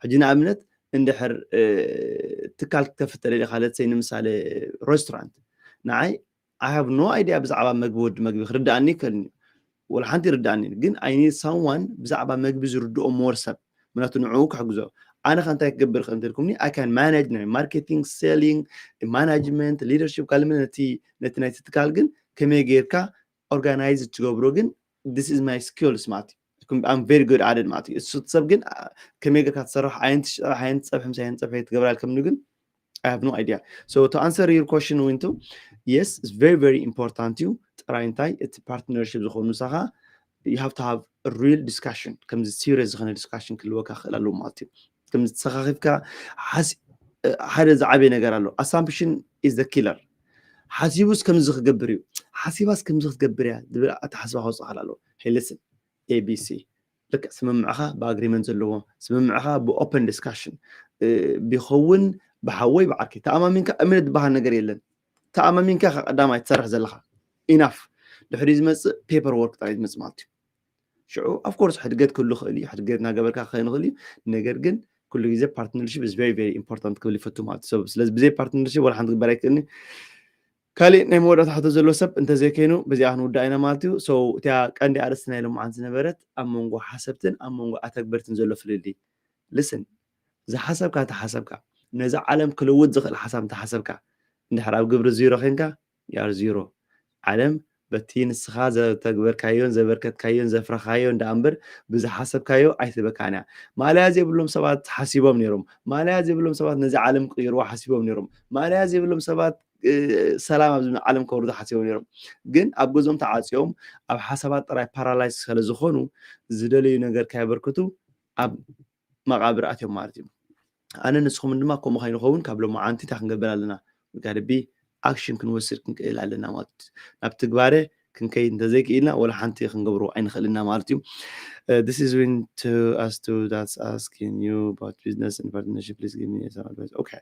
ሕጂ ንኣብነት እንድሕር ትካል ክተፍተለ ኢኻ ለትሰይ ንምሳሌ ሬስቶራንት ንዓይ I have no idea ብዛዕባ ምግቢ ወዲ ምግቢ ክርዳእኒ ይክእልኒ ወላ ሓንቲ ይርዳእኒ ግን I need someone ብዛዕባ ምግቢ ዝርድኦ ሞር ሰብ ምክንያቱ ንዕኡ ክሕግዞ أنا خانت أكبر خانت لكمني I can manage marketing selling management leadership كلمة نتي تتكالجن كم يجيركا organize تجبروجن this is my skill smart I'm very good at it ماتي الصوت سبجن كم يجيركا تصرح عين صبح مسين صبح تجبر لكم نجن I have no idea. So to answer your question, Winto, yes, it's very, very important to try it's partnership ዝኾኑ ሰኻ you have to have a real discussion ከምዚ serious ዝኾነ discussion ክህልወካ ክእል ኣለዎ ማለት እዩ ከምዚ ተሰኻኺፍካ ሓደ ዝዓበየ ነገር ኣሎ assumption is the killer ሓሲቡስ ከምዚ ክገብር እዩ ሓሲባስ ከምዚ ክትገብር እያ ዝብል ኣተሓስባ ከውፅእ ኣሎ hey listen ABC ልክዕ ስምምዕኻ ብኣግሪመንት ዘለዎ ስምምዕኻ ብኦፕን ዲስካሽን ቢኸውን ብሓወይ ብዓርኪ ተኣማሚንካ እምነት ዝበሃል ነገር የለን ተኣማሚንካ ቀዳማይ ትሰርሕ ዘለኻ ኢናፍ ድሕሪ ዝመፅእ ፔፐር ወርክ ጥራይ ዝመፅእ ማለት እዩ ሽዑ of course ሕድገት ክህሉ ክእል እዩ ሕድገት እናገበርካ ክኸውን ይኽእል እዩ ነገር ግን ኩሉ ግዜ ፓርትነርሽፕ is very very important ክብል ይፈቱ ማለት እዩ ስለዚ ብዘይ ፓርትነርሽፕ ወላ ሓንቲ ክግበር ኣይክእልኒ ካልእ ናይ መወዳእታ ሕቶ ዘሎ ሰብ እንተዘይከይኑ በዚኣ ክንውዳእ ኢና ማለት እዩ ሶ እታ ቀንዲ ኣርእስቲ ናይ ሎማዓንቲ ዝነበረት ኣብ መንጎ ሓሰብትን ኣብ መንጎ ኣተግበርትን ዘሎ ፍልልይ ልስን ዝሓሰብካ ተሓሰብካ ነዚ ዓለም ክልውጥ ዝኽእል ሓሳብ እንተሓሰብካ እንድሕር ኣብ ግብሪ ዚሮ ኮንካ ያር ዚሮ ዓለም በቲ ንስኻ ዘተግበርካዮን ዘበርከትካዮን ዘፍረኻዮ እንዳእምበር ብዝሓሰብካዮ ኣይትበካን እያ ማልያ ዘይብሎም ሰባት ሓሲቦም ነይሮም ማልያ ዘይብሎም ሰባት ነዚ ዓለም ቅይርዎ ሓሲቦም ነይሮም ማልያ ዘይብሎም ሰባት ሰላም ኣብ ዓለም ከውርዱ ሓሲቦም ነይሮም ግን ኣብ ገዞም ተዓፅዮም ኣብ ሓሳባት ጥራይ ፓራላይዝ ስለ ዝኾኑ ዝደለዩ ነገር ካየበርክቱ ኣብ መቃብር ኣትዮም ማለት እዩ ኣነ ንስኹም ድማ ከምኡ ከይንኸውን ካብ ሎማዓንቲ እንታይ ክንገብር ኣለና ጋርቢ ኣክሽን ክንወስድ ክንክእል ኣለና ማለት እዩ ናብ ትግባረ ክንከይድ እንተዘይክኢልና ወላ ሓንቲ ክንገብሮ ኣይንኽእልና ማለት እዩ this is when to us to that's asking you about business and partnership please give me some advice okay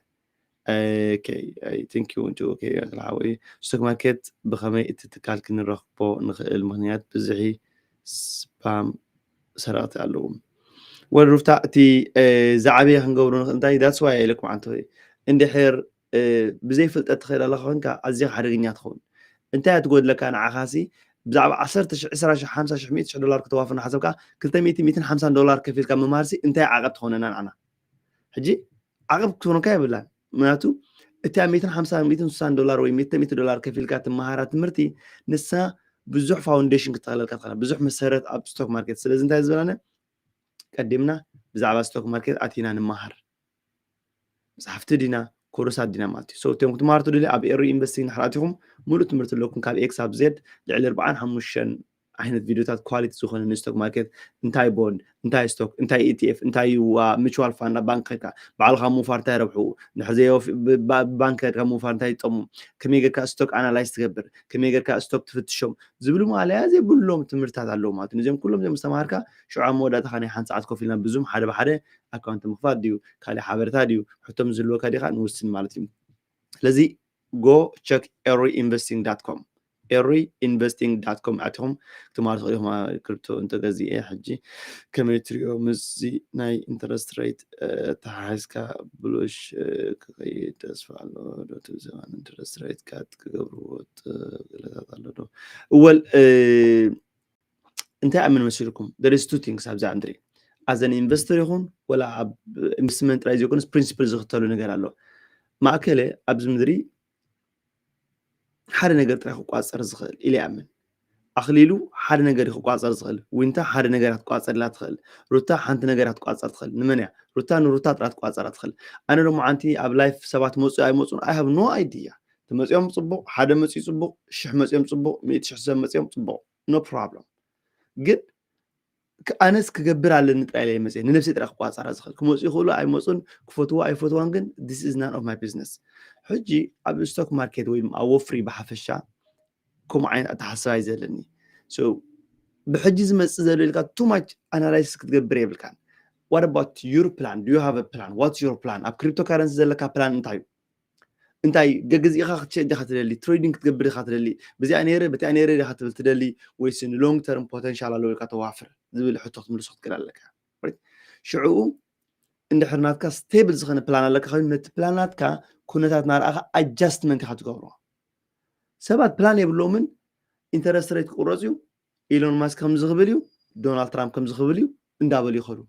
I think you want to okay العوي stock market بخمي اتتكال كنرخبو نخيل مغنيات بزحي سبام سرقت علوم والرفتا تي زعبي هنقولون انتي that's why لكم عنتو اندي حير بزي فلت اتخيل الله خونك ازيغ حرقين يتخون انت تقول لك انا عخاسي بزعب 10 10 50 100 دولار كتوافنا حسبك 300 250 دولار كفيل كم ممارسي انت عقبت هوننا انا حجي عقبت هون كاي بالله ምክንያቱ እቲ 150 160 ዶላር ወይ 100 ዶላር ከፊልካ ትመሃራ ትምህርቲ ንሳ ብዙሕ ፋውንዴሽን ክትተኸለልካ ትኽእላ ብዙሕ መሰረት ኣብ ስቶክ ማርኬት ስለዚ እንታይ ዝበለና ቀዲምና ብዛዕባ ስቶክ ማርኬት ኣቲና ንመሃር መፅሓፍቲ ዲና ኮርሳት ዲና ማለት እዩ እቶም ክትመሃርቱ ድልይ ኣብ ኤሪ ኢንቨስቲንግ ንሕራትኹም ሙሉእ ትምህርቲ ኣለኩም ካብ ኤክስ ኣብ ዜድ ልዕሊ 45 ዓይነት ቪድዮታት ኳሊቲ ዝኾነ ንስቶክ ማርኬት እንታይ ቦንድ እንታይ ስቶክ እንታይ ኢቲኤፍ እንታይ ሚቹዋል ፋንድ ባንክ ከይድካ ባዕልካ ምውፋር እንታይ ረብሑ ንሕዘዮ ባንክ ከይድካ ምውፋር እንታይ ይጠቕሙ ከመይ ጌርካ ስቶክ ኣናላይዝ ትገብር ከመይ ጌርካ ስቶክ ትፍትሾም ዝብሉ ማልያ ዘይብሎም ትምህርትታት ኣለዉ ማለት እዩ እዚኦም ኩሎም እዚኦም ዝተምሃርካ ሽዑ ኣብ መወዳእታኻ ናይ ሓንቲ ሰዓት ኮፍ ኢልና ብዙም ሓደ ብሓደ ኣካውንት ምክፋት ድዩ ካልእ ሓበሬታ ድዩ ሕቶም ዝህልወካ ዲኻ ንውስን ማለት እዩ ስለዚ go check eryinvesting.com eryinvesting.com أتهم تمارس عليهم كريبتو أنت جزء حجي كميتريو مزي ناي interest rate تحس كبلوش كي تسفع له دو تزمان interest rate كات كجبروت لا أول أنت أمن مسيركم there is two things هبز عندري as an investor يكون ولا investment رئيس يكون principles يختارون نجار له ما أكله أبز مدري ሓደ ነገር ጥራይ ክቋፀር ዝኽእል ኢለ ይኣምን ኣኽሊሉ ሓደ ነገር ክቋፀር ዝኽእል ወይንታ ሓደ ነገር ክትቋፀርላ ትኽእል ሩታ ሓንቲ ነገር ክትቋፀር ትኽእል ንመን እያ ሩታ ንሩታ ጥራት ክትቋፀራ ትኽእል ኣነ ደሞ ዓንቲ ኣብ ላይፍ ሰባት መፅኡ ኣይመፁን ኣይ ሃብ ኖ ኣይድያ ተመፅኦም ፅቡቕ ሓደ መፅኡ ፅቡቕ 1000 መፅኦም ፅቡቕ 100,000 ሰብ መፅኦም ፅቡቕ ኖ ፕሮብለም ግን ኣነስ ክገብር ኣለኒ ጥራይ ላይ መፅእ ንነፍሲ ጥራይ ክቋፀራ ዝኽእል ክመፁ ይኽእሉ ኣይመፁን ክፈትዎ ኣይፈትዋን ግን this is none of my business ሕጂ ኣብ ስቶክ ማርኬት ወይ ኣብ ወፍሪ ብሓፈሻ ከምኡ ዓይነት ኣተሓሳስባ እዩ ዘለኒ ብሕጂ ዝመፅእ ዘሎ ኢልካ ቱ ማች ኣናላይሲስ ክትገብር የብልካን what about your plan do you have a plan what's your plan ኣብ ክሪፕቶ ካረንሲ ዘለካ ፕላን እንታይ እዩ እንታይ ገግዚእኻ ክትሸጥ ዲኻ ትደሊ ትሬዲንግ ክትገብር ዲኻ ትደሊ በዚኣ ነይረ በቲኣ ነይረ ዲኻ ትብል ትደሊ ወይስ ሎንግ ተርም ፖቴንሻል ኣለዎ ኢልካ ተዋፍር ዝብል ሕቶ ክትምልሶ ክትክእል ኣለካ ሽዑኡ እንድሕር ናትካ ስቴብል ዝኾነ ፕላን ኣለካ ኮይኑ ነቲ ፕላናትካ ኩነታት ናርኣኻ ኣጃስትመንት ኢኻ ትገብሮ ሰባት ፕላን የብሎምን ኢንተረስት ሬት ክቁረፅ እዩ ኢሎን ማስክ ከም ዝኽብል እዩ ዶናልድ ትራምፕ ከም ዝኽብል እዩ እንዳበሉ ይኸዱ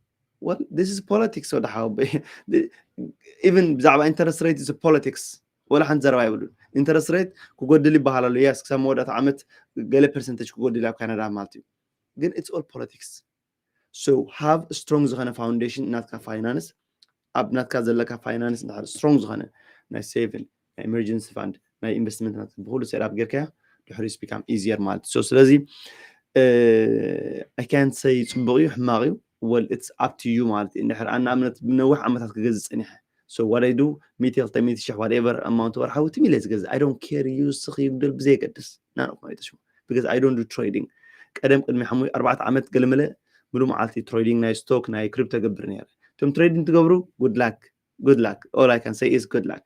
well this is politics ወደ ሓወ even ብዛዕባ ኢንተረስት ሬት is politics ወላ ሓንቲ ዘረባ ይብሉን ኢንተረስት ሬት ክጎድል ይበሃል ኣሎ ያስ ክሳብ መወዳእታ ዓመት ገለ ፐርሰንቴጅ ክጎድል ኣብ ካናዳ ማለት እዩ ግን it's all politics so have a strong ዝኾነ ፋውንዴሽን ናትካ ፋይናንስ ኣብ ናትካ ዘለካ ፋይናንስ እንድሕር ስትሮንግ ዝኾነ ናይ saving ናይ emergency fund ናይ investment ናትን ብኩሉ set up ጌርካ ድሕሪኡ become easier ማለት እዩ ስለዚ I can't say ፅቡቅ እዩ ሕማቅ እዩ well it's up to you ማለት እዩ እንድሕር ኣነ ንኣብነት ብነዊሕ ዓመታት ክገዝእ ፀኒሐ so what I do 100,000 whatever amount ወርሓዊ ትሚለ ዝገዝእ I don't care ይውስኽ ይጉደል ብዘይገድስ none of my business because I don't do trading ቀደም ቅድሚ 4 ዓመት ገለመለ ሙሉእ መዓልቲ ትሬዲንግ ናይ ስቶክ ናይ ክሪፕቶ ገብር ነይረ እቶም ትሬዲንግ ትገብሩ good luck all I can say is good luck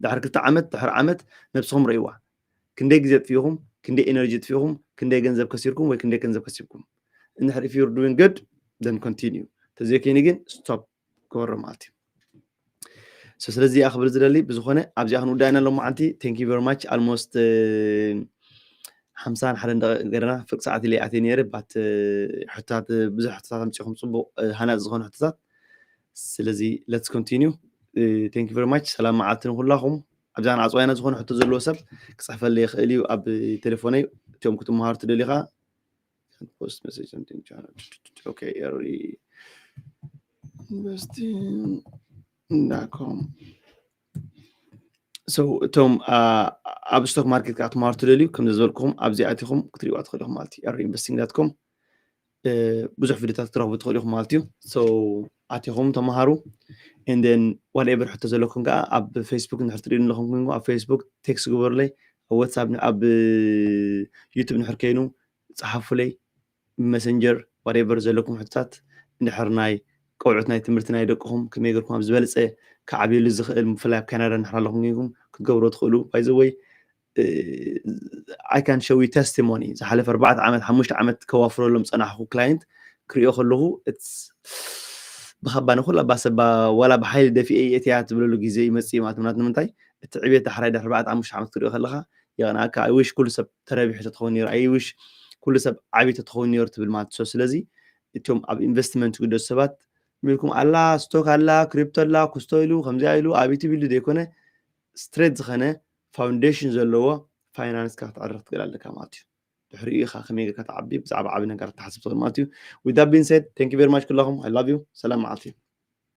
ድሕሪ 2 ዓመት ድሕሪ ዓመት ነብስኹም ርእይዋ ክንደይ ግዜ ጥፊኹም ክንደይ ኤነርጂ ጥፊኹም ክንደይ ገንዘብ ከሲርኩም ወይ ክንደይ ገንዘብ ከሲብኩም እንድሕር if you're doing good then continue ተዘይከይኒ ግን stop ክወር ማለት እዩ ስለዚ ኣኽብር ዝደሊ ብዝኾነ ኣብዚኣ ክንውዳእና ሎ መዓልቲ thank you very much almost 51 دقيقة ገረና ፍቅ ሰዓት ኢለ ኣትየ ነይረ ባት ሕታት ብዙሕ ሕታት ኣምፂኹም ፅቡቕ ሃናፅ ዝኾኑ ሕታት ስለዚ let's continue thank you very much ሰላም መዓልቲ ንኩላኹም ኣብዛ ንዓፅዋይና ዝኾኑ ሕቶ ዘለዎ ሰብ ክፅሕፈለይ ይኽእል እዩ ኣብ ቴሌፎነይ እቶም ክትመሃሩ ትደሊኻ post message something okay early investing.com so እቶም ኣብ ስቶክ ማርኬት ከዓ ትመሃሩ ትደልዩ ከም ዝበልኩኹም ኣብዚ ኣቲኹም ክትሪእዋ ትኽእሉ ኢኹም ማለት እዩ earlyinvesting.com ብዙሕ ቪድዮታት ክትረኽቡ ትኽእሉ ኢኹም ማለት እዩ so ኣቲኹም ተመሃሩ and then whatever ሕቶ ዘለኩም ከዓ ኣብ ፌስቡክ ንድሕር ትሪእዩ ኣለኹም ኮይንኩም ኣብ ፌስቡክ ቴክስት ግበሩለይ ኣብ ዋትስኣፕ ኣብ ዩቱብ ንድሕር ከይኑ ፀሓፉለይ መሰንጀር whatever ዘለኩም ሕቶታት እንድሕር ናይ ቀውዑት ናይ ትምህርቲ ናይ ደቅኹም ከመይ ጌርኩም ኣብ ዝበለፀ ከዓብየሉ ዝኽእል ብፍላይ ኣብ ካናዳ ንድሕር ኣለኹም ኮይንኩም ክትገብሮ ትኽእሉ by the way I can show you testimony ዝሓለፈ 4 ዓመት 5 ዓመት ከዋፍረሎም ፀናሕኩ ክላይንት ክሪኦ ከለኹ it's بخبانه كله بس ولا بحيل دفئي اتيات بلو جزء يمسي مع تمنات نمنتاي التعبية تحريد 4 عام مش عم تقولي خلها يعني أكا I wish كل سب ترابح تدخلني I wish كل سب عبي تدخلني يرتب المات سوسلزي التوم أب investment قد السبات منكم الله ستوك الله كريبتو الله كستويلو خمسة إلو عبي تبيلو ديكونه ستريت خانة foundations اللي هو finance كات عرفت قال لك ماتيو تحريقها خميجة كتعبي بزعب عبنا قررت تحسب صغير ماتيو with that being said thank you very much كلهم I love you سلام عليكم